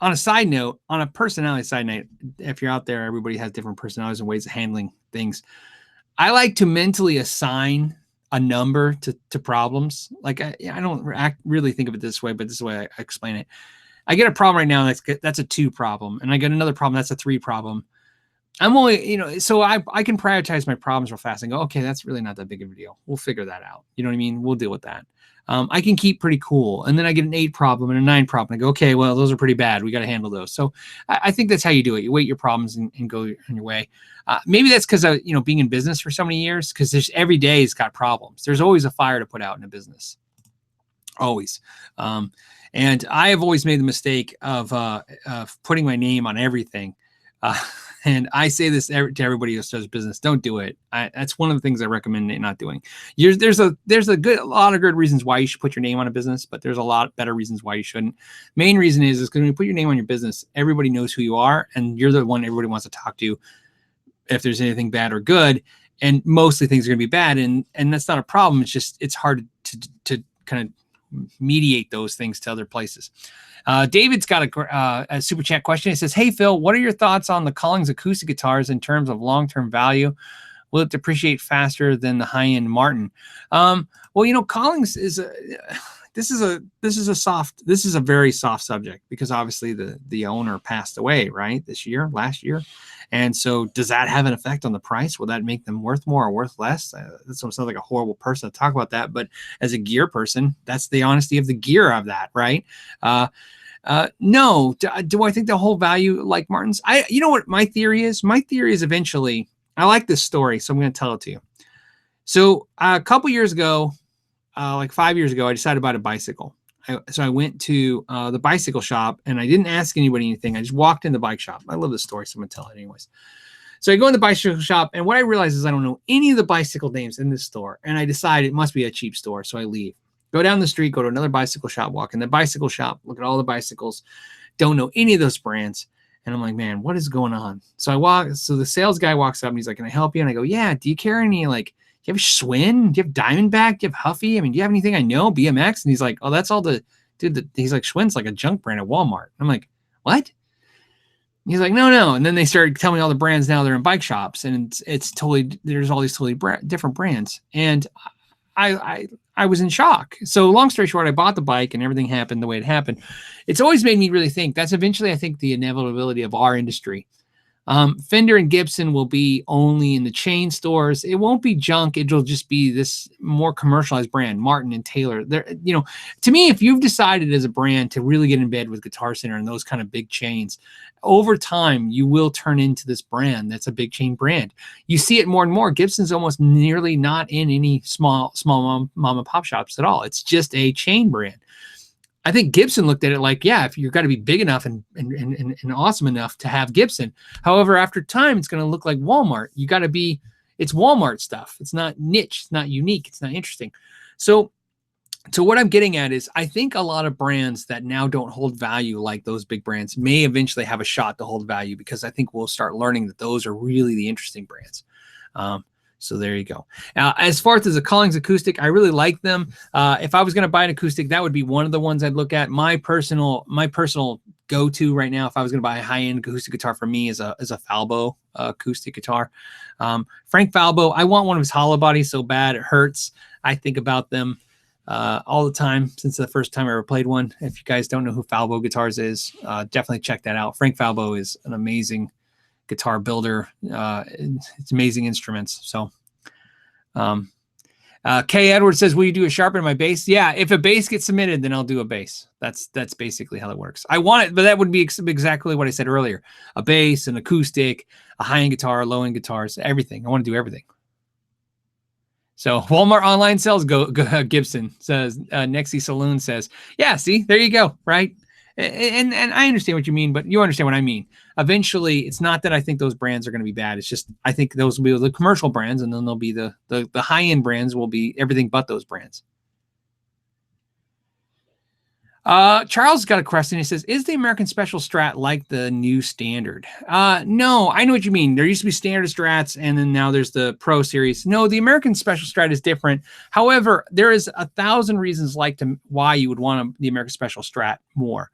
a side note, on a personality side note, if you're out there, everybody has different personalities and ways of handling things. I like to mentally assign a number to problems. Like I don't really think of it this way, but this is the way I explain it. I get a problem right now. That's a 2 problem. And I get another problem. That's a 3 problem. I'm only, you know, so I can prioritize my problems real fast and go, okay, that's really not that big of a deal. We'll figure that out. You know what I mean? We'll deal with that. I can keep pretty cool. And then I get an 8 problem and a 9 problem. I go, okay, well, those are pretty bad. We got to handle those. So I think that's how you do it. You weight your problems and go on your way. Maybe that's because of, you know, being in business for so many years, because there's every day has got problems. There's always a fire to put out in a business. Always. And I have always made the mistake of putting my name on everything. And I say this to everybody who starts business: don't do it. That's one of the things I recommend not doing. There's a lot of good reasons why you should put your name on a business, but there's a lot better reasons why you shouldn't. Main reason is because when you put your name on your business, everybody knows who you are, and you're the one everybody wants to talk to if there's anything bad or good. And mostly things are going to be bad, and that's not a problem. It's just it's hard to kind of mediate those things to other places. David's got a super chat question. He says, hey, Phil, what are your thoughts on the Collings acoustic guitars in terms of long-term value? Will it depreciate faster than the high-end Martin? Well, you know, Collings is this is a very soft subject, because obviously the owner passed away, right, last year. And so does that have an effect on the price? Will that make them worth more or worth less? That sounds like a horrible person to talk about that, but as a gear person, that's the honesty of the gear of that, right? No. Do I think the whole value like Martin's? You know what my theory is? My theory is eventually, I like this story, so I'm going to tell it to you. So a couple years ago, like 5 years ago, I decided to buy a bicycle. So I went to the bicycle shop, and I didn't ask anybody anything. I just walked in the bike shop. I love this story, so I'm going to tell it anyways. So I go in the bicycle shop, and what I realize is I don't know any of the bicycle names in this store. And I decide it must be a cheap store. So I leave, go down the street, go to another bicycle shop, walk in the bicycle shop, look at all the bicycles, don't know any of those brands. And I'm like, man, what is going on? So the sales guy walks up and he's like, can I help you? And I go, yeah, do you carry any, like, do you have Schwinn? Do you have Diamondback? Do you have Huffy? I mean, do you have anything I know? BMX? And he's like, oh, that's all he's like, Schwinn's like a junk brand at Walmart. I'm like, what? He's like, no. And then they started telling me all the brands now they're in bike shops, and it's totally, there's all these totally different brands. And I was in shock. So long story short, I bought the bike and everything happened the way it happened. It's always made me really think that's eventually, I think, the inevitability of our industry. Fender and Gibson will be only in the chain stores. It won't be junk. It'll just be this more commercialized brand, Martin and Taylor. To me, if you've decided as a brand to really get in bed with Guitar Center and those kind of big chains, over time, you will turn into this brand that's a big chain brand. You see it more and more. Gibson's almost nearly not in any small mom and pop shops at all. It's just a chain brand. I think Gibson looked at it like, yeah, if you've got to be big enough and awesome enough to have Gibson. However, after time, it's going to look like Walmart. You got to be, it's Walmart stuff. It's not niche. It's not unique. It's not interesting. So what I'm getting at is I think a lot of brands that now don't hold value like those big brands may eventually have a shot to hold value, because I think we'll start learning that those are really the interesting brands. So there you go. As far as the Collings acoustic, I really like them. If I was going to buy an acoustic, that would be one of the ones I'd look at. My personal go-to right now, if I was going to buy a high-end acoustic guitar for me, is a Falbo acoustic guitar. Frank Falbo, I want one of his hollow bodies so bad it hurts. I think about them all the time since the first time I ever played one. If you guys don't know who Falbo Guitars is, definitely check that out. Frank Falbo is an amazing guitar builder. It's amazing instruments. So Kay Edwards says, will you do a Sharpen My bass? Yeah, if a bass gets submitted, then I'll do a bass. That's basically how that works. I want it, but that would be exactly what I said earlier. A bass, an acoustic, a high-end guitar, low-end guitars, everything. I want to do everything. So Walmart online sales, go Gibson says. Nexie Saloon says, yeah, see, there you go, right? And I understand what you mean, but you understand what I mean. Eventually, it's not that I think those brands are going to be bad. It's just I think those will be the commercial brands, and then there'll be the high-end brands will be everything but those brands. Charles got a question. He says, is the American Special Strat like the new standard? No, I know what you mean. There used to be standard Strats, and then now there's the Pro Series. No, the American Special Strat is different. However, there is 1,000 reasons why you would want the American Special Strat more.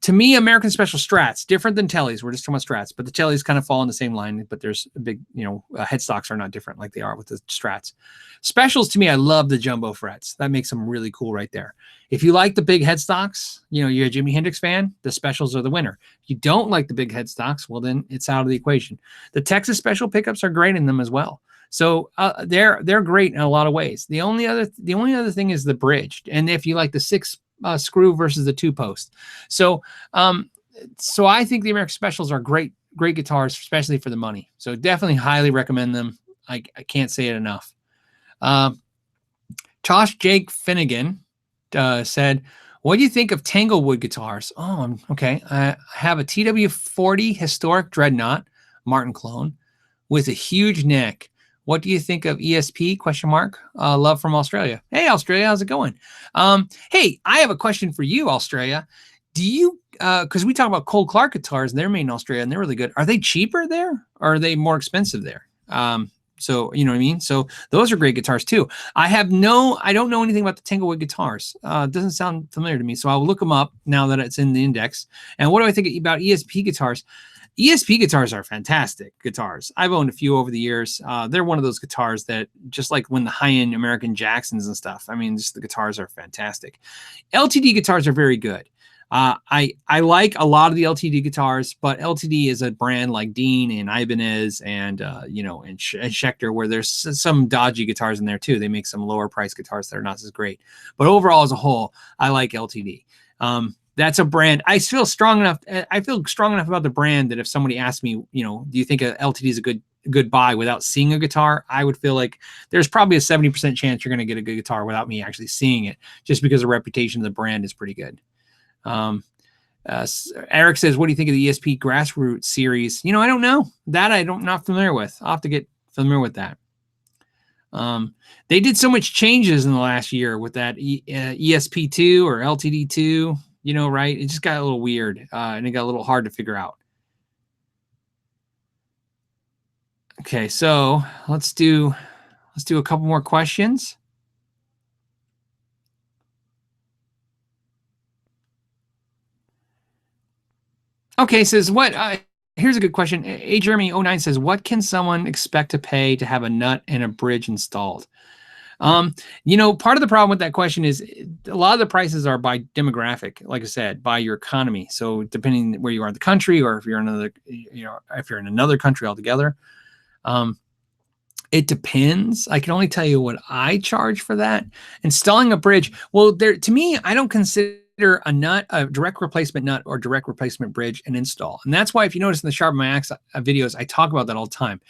To me, American Special Strats, different than Tellys. We're just talking about Strats, but the Tellys kind of fall in the same line, but there's a big, headstocks are not different like they are with the Strats. Specials, to me, I love the jumbo frets. That makes them really cool right there. If you like the big headstocks, you're a Jimi Hendrix fan, the Specials are the winner. If you don't like the big headstocks, well, then it's out of the equation. The Texas Special pickups are great in them as well. So they're great in a lot of ways. The only other thing is the bridge. And if you like the 6 screw versus the 2-post. So I think the American Specials are great guitars, especially for the money. So definitely highly recommend them. I can't say it enough. Tosh Jake Finnegan said, what do you think of Tanglewood guitars? Oh, okay. I have a TW40 historic Dreadnought Martin clone with a huge neck. What do you think of ESP? ? Love from Australia. Hey, Australia, how's it going? Hey, I have a question for you, Australia. Do you, because we talk about Cole Clark guitars, and they're made in Australia, and they're really good. Are they cheaper there, or are they more expensive there? So, you know what I mean? So those are great guitars too. I don't know anything about the Tanglewood guitars. It doesn't sound familiar to me. So I'll look them up now that it's in the index. And what do I think about ESP guitars? ESP guitars are fantastic guitars. I've owned a few over the years. They're one of those guitars that, just like when the high-end American Jacksons and stuff, I mean, just the guitars are fantastic. LTD guitars are very good. I like a lot of the LTD guitars, but LTD is a brand like Dean and Ibanez and Schecter, where there's some dodgy guitars in there too. They make some lower price guitars that are not as great, but overall as a whole, I like LTD. That's a brand I feel strong enough. I feel strong enough about the brand that if somebody asked me, do you think a LTD is a good buy without seeing a guitar, I would feel like there's probably a 70% chance you're going to get a good guitar without me actually seeing it, just because the reputation of the brand is pretty good. Eric says, what do you think of the ESP Grassroots series? You know, I don't know. That not familiar with. I'll have to get familiar with that. They did so much changes in the last year with that ESP2 or LTD2, you know, right? It just got a little weird, and it got a little hard to figure out. Okay, so let's do a couple more questions. Okay, says what? Here's a good question. A Jeremy 09 says, what can someone expect to pay to have a nut and a bridge installed? You know, part of the problem with that question is a lot of the prices are by demographic, like I said, by your economy. So depending where you are in the country, or if you're in another country altogether, it depends. I can only tell you what I charge for that. Installing a bridge, well, to me, I don't consider a nut, a direct replacement nut or direct replacement bridge, an install. And that's why if you notice in the Sharpen My Axe videos, I talk about that all the time.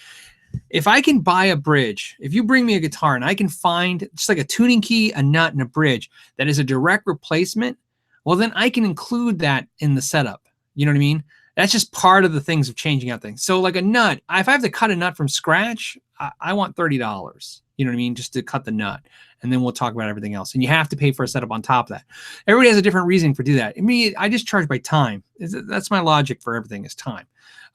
If I can buy a bridge, if you bring me a guitar and I can find just like a tuning key, a nut, and a bridge that is a direct replacement, well, then I can include that in the setup. You know what I mean? That's just part of the things of changing out things. So like a nut, if I have to cut a nut from scratch, I want $30. You know what I mean? Just to cut the nut. And then we'll talk about everything else. And you have to pay for a setup on top of that. Everybody has a different reason for do that. I mean, I just charge by time. That's my logic for everything is time.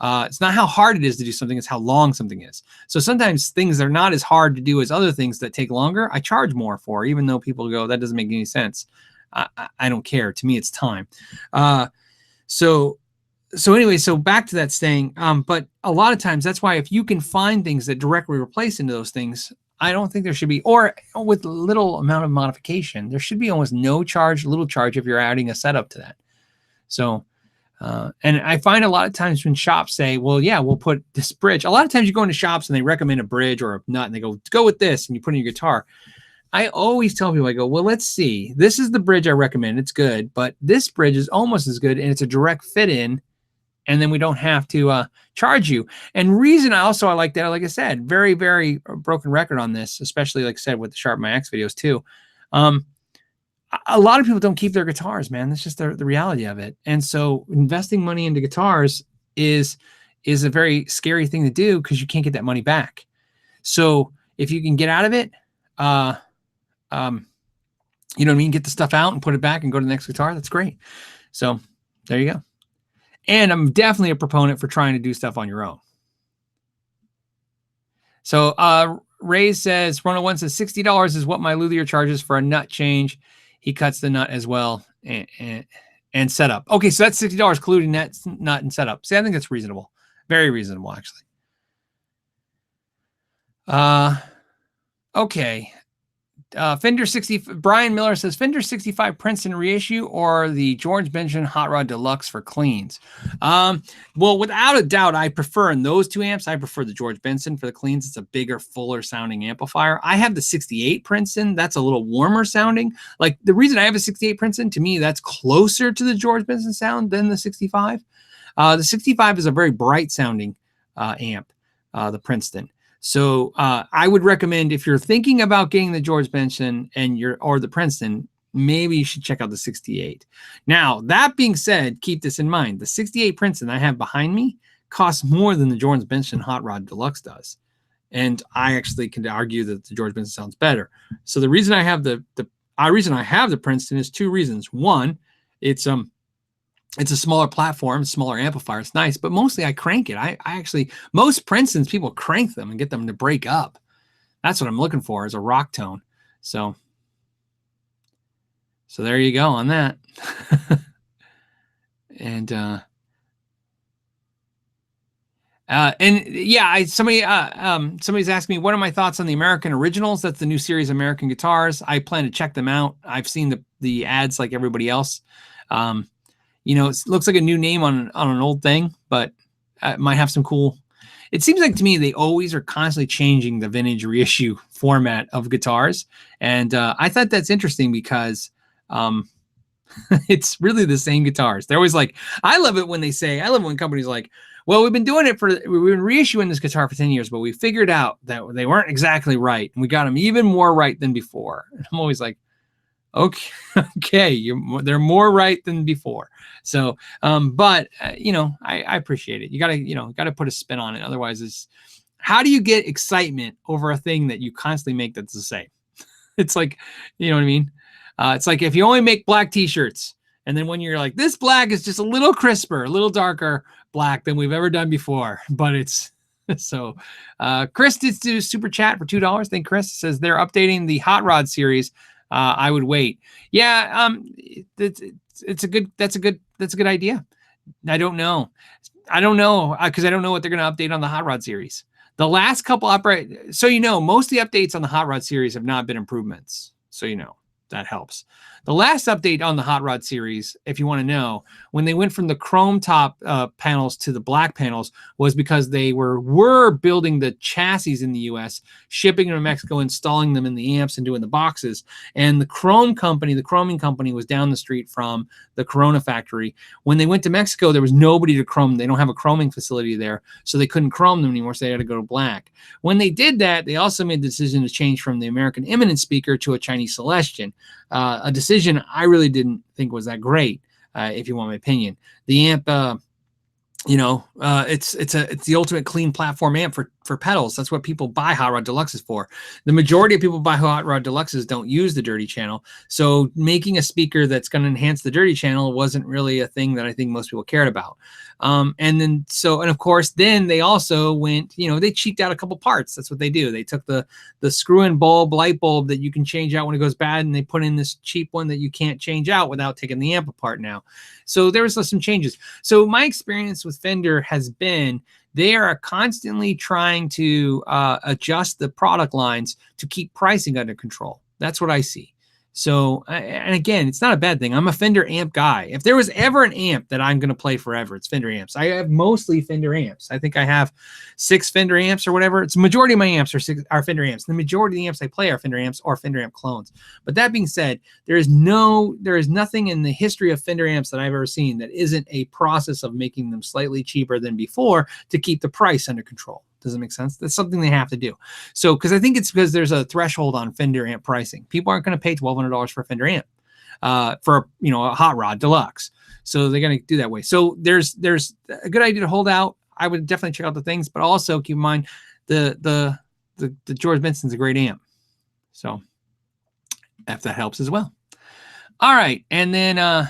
It's not how hard it is to do something, it's how long something is. So sometimes things are not as hard to do as other things that take longer. I charge more for, even though people go, that doesn't make any sense. I don't care. To me, it's time. So anyway, so back to that saying, but a lot of times that's why if you can find things that directly replace into those things, I don't think there should be, or with little amount of modification, there should be almost no charge, little charge if you're adding a setup to that. So, and I find a lot of times when shops say, well, yeah, we'll put this bridge. A lot of times you go into shops and they recommend a bridge or a nut and they go with this, and you put in your guitar. I always tell people, I go, well, let's see. This is the bridge I recommend. It's good, but this bridge is almost as good and it's a direct fit in. And then we don't have to charge you. And reason I like that, like I said, very, very broken record on this, especially like I said with the Sharpen My Axe videos too. A lot of people don't keep their guitars, man. That's just the reality of it. And so investing money into guitars is a very scary thing to do because you can't get that money back. So if you can get out of it, you know what I mean? Get the stuff out and put it back and go to the next guitar. That's great. So there you go. And I'm definitely a proponent for trying to do stuff on your own. So Ray says, Ronald 1 says, $60 is what my luthier charges for a nut change. He cuts the nut as well and setup. Okay, so that's $60 including nut and setup. See, I think that's reasonable. Very reasonable, actually. Okay. Fender 60, Brian Miller says, Fender 65 Princeton reissue or the George Benson Hot Rod Deluxe for cleans? Well, without a doubt, I prefer in those two amps, I prefer the George Benson for the cleans. It's a bigger, fuller sounding amplifier. I have the 68 Princeton. That's a little warmer sounding. Like the reason I have a 68 Princeton, to me, that's closer to the George Benson sound than the 65. The 65 is a very bright sounding amp, the Princeton. So I would recommend if you're thinking about getting the George Benson or the Princeton, maybe you should check out the 68. Now, that being said, keep this in mind. The 68 Princeton I have behind me costs more than the George Benson Hot Rod Deluxe does. And I actually can argue that the George Benson sounds better. So the reason I have the Princeton is two reasons. One, it's a smaller platform, smaller amplifier. It's nice, but mostly I crank it. I actually, most Princetons, people crank them and get them to break up. That's what I'm looking for is a rock tone. So there you go on that. And yeah, somebody's asking me, what are my thoughts on the American Originals? That's the new series of American guitars. I plan to check them out. I've seen the ads like everybody else. You know, it looks like a new name on an old thing, but it might have some cool. It seems like to me they always are constantly changing the vintage reissue format of guitars, and I thought that's interesting because it's really the same guitars. They're always like, I love it when companies like, well, we've been doing reissuing this guitar for 10 years, but we figured out that they weren't exactly right, and we got them even more right than before. And I'm always like, Okay, okay, they're more right than before. So, but you know, I appreciate it. You gotta put a spin on it. Otherwise, it's how do you get excitement over a thing that you constantly make that's the same? It's like, you know what I mean? It's like if you only make black T-shirts, and then when you're like, this black is just a little crisper, a little darker black than we've ever done before, but it's so. Chris did do super chat for $2. Thank Chris. Says they're updating the hot rod series. I would wait. Yeah, it's a good. That's a good idea. I don't know because I don't know what they're going to update on the hot rod series. The last couple so you know, most of the updates on the hot rod series have not been improvements. So you know that helps. The last update on the hot rod series, if you want to know, when they went from the chrome top panels to the black panels, was because they were building the chassis in the U.S., shipping them to Mexico, installing them in the amps, and doing the boxes. And the chroming company was down the street from the Corona factory. When they went to Mexico, there was nobody to chrome. They don't have a chroming facility there, so they couldn't chrome them anymore, so they had to go to black. When they did that, they also made the decision to change from the American Eminence speaker to a Chinese Celestion, a decision I really didn't think was that great, if you want my opinion. The amp, it's the ultimate clean platform amp for pedals. That's what people buy Hot Rod Deluxes for. The majority of people buy Hot Rod Deluxes don't use the dirty channel. So making a speaker that's going to enhance the dirty channel wasn't really a thing that I think most people cared about. And of course, then they also went, they cheaped out a couple parts. That's what they do. They took the screw-in light bulb that you can change out when it goes bad, and they put in this cheap one that you can't change out without taking the amp apart now. So there was some changes. So my experience with Fender has been they are constantly trying to adjust the product lines to keep pricing under control. That's what I see. So, and again, it's not a bad thing. I'm a Fender amp guy. If there was ever an amp that I'm going to play forever, it's Fender amps. I have mostly Fender amps. I think I have 6 Fender amps or whatever. It's the majority of my amps are Fender amps. The majority of the amps I play are Fender amps or Fender amp clones. But that being said, there is nothing in the history of Fender amps that I've ever seen that isn't a process of making them slightly cheaper than before to keep the price under control. Does it make sense? That's something they have to do. So, because I think it's because there's a threshold on Fender amp pricing. People aren't going to pay $1,200 for a Fender amp for a hot rod deluxe. So they're going to do that way. So there's a good idea to hold out. I would definitely check out the things, but also keep in mind the George Benson's a great amp. So if that helps as well. All right, and then.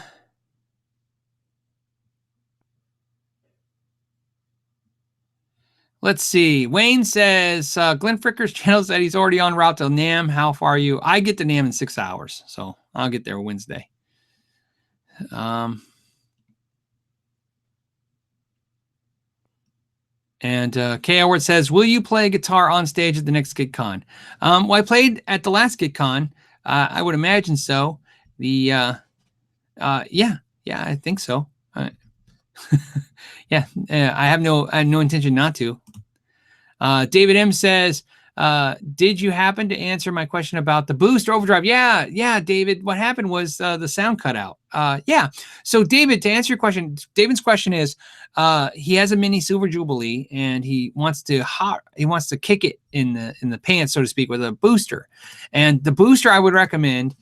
Let's see. Wayne says, Glenn Fricker's channel said he's already en route to NAMM. How far are you? I get to NAMM in 6 hours, so I'll get there Wednesday. And K. Howard says, will you play guitar on stage at the next GitCon? Well, I played at the last GitCon. I would imagine so. Yeah, I think so. Yeah, I have no intention not to. David M says, did you happen to answer my question about the boost or overdrive? Yeah, David. What happened was the sound cut out. Yeah. So David, to answer your question, David's question is, he has a mini Silver Jubilee and he wants to kick it in the pants, so to speak, with a booster. And the booster I would recommend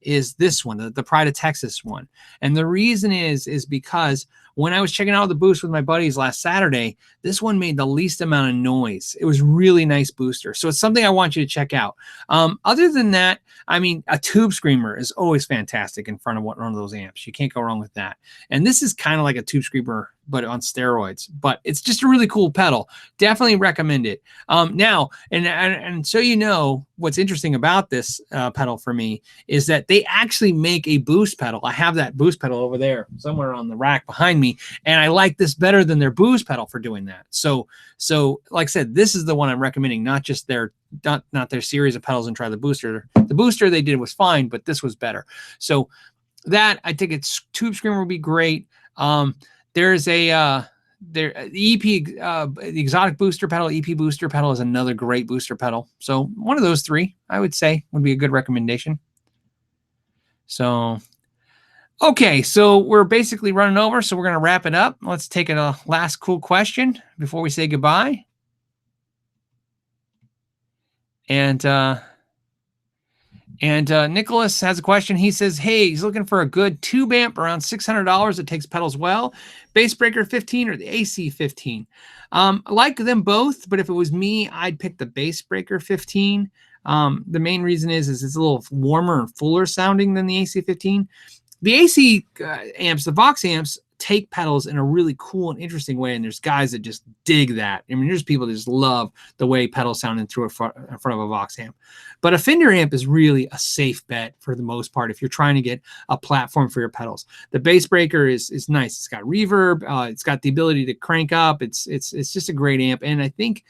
is this one, the Pride of Texas one. And the reason is because when I was checking out the boost with my buddies last Saturday, this one made the least amount of noise. It was really nice booster. So it's something I want you to check out. Other than that, I mean, a tube screamer is always fantastic in front of one of those amps. You can't go wrong with that. And this is kind of like a tube screamer, but on steroids. But it's just a really cool pedal. Definitely recommend it. Now, and so you know, what's interesting about this pedal for me is that they actually make a boost pedal. I have that boost pedal over there somewhere on the rack behind me, and I like this better than their boost pedal for doing that. So like I said, this is the one I'm recommending, not just their not their series of pedals and try the booster. The booster they did was fine, but this was better. So that, I think it's tube screamer would be great. There's the exotic booster pedal, EP booster pedal is another great booster pedal. So one of those three, I would say, would be a good recommendation. So, okay, so we're basically running over, so we're going to wrap it up. Let's take a last cool question before we say goodbye. And And Nicholas has a question. He says, hey, he's looking for a good tube amp around $600 that takes pedals well. Bassbreaker 15 or the AC15. I like them both, but if it was me, I'd pick the Bassbreaker 15. The main reason is it's a little warmer and fuller sounding than the AC15. The AC amps, the Vox amps, take pedals in a really cool and interesting way, and there's guys that just dig that. I mean, there's people that just love the way pedals sound in front of a Vox amp. But a Fender amp is really a safe bet for the most part if you're trying to get a platform for your pedals. The Bassbreaker is nice. It's got reverb. It's got the ability to crank up. It's just a great amp, and I think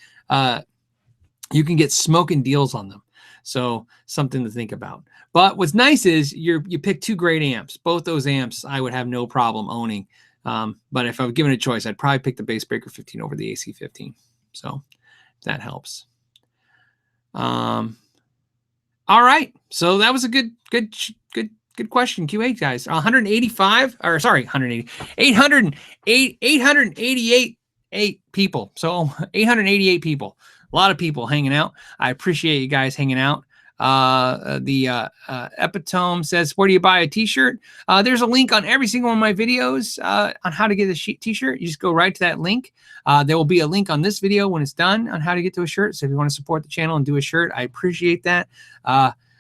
you can get smoking deals on them. So something to think about. But what's nice is you pick two great amps. Both those amps I would have no problem owning. But if I was given a choice, I'd probably pick the Bassbreaker 15 over the AC15. So that helps. All right. So that was a good question, QA guys. 888 people. So 888 people. A lot of people hanging out. I appreciate you guys hanging out. Epitome says, where do you buy a t-shirt? There's a link on every single one of my videos on how to get a t-shirt. You just go right to that link. There will be a link on this video when it's done on how to get to a shirt. So if you want to support the channel and do a shirt, I appreciate that.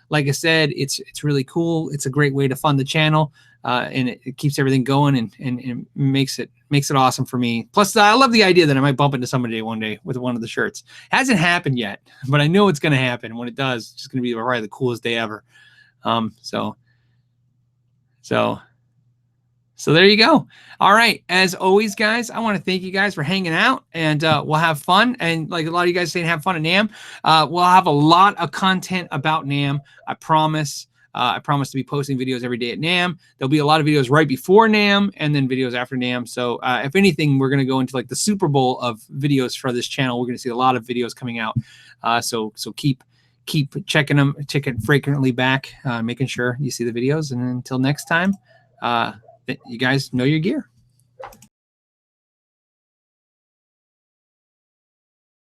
Like I said, it's really cool. It's a great way to fund the channel. And it keeps everything going and makes it awesome for me. Plus, I love the idea that I might bump into somebody one day with one of the shirts. Hasn't happened yet, but I know it's going to happen. When it does, it's just going to be probably the coolest day ever. So there you go. All right. As always, guys, I want to thank you guys for hanging out, and we'll have fun. And like a lot of you guys saying, have fun at NAMM. We'll have a lot of content about NAMM. I promise. I promise to be posting videos every day at NAMM. There'll be a lot of videos right before NAMM and then videos after NAMM. So if anything, we're going to go into like the Super Bowl of videos for this channel. We're going to see a lot of videos coming out. So keep checking them, checking frequently back, making sure you see the videos. And until next time, you guys know your gear.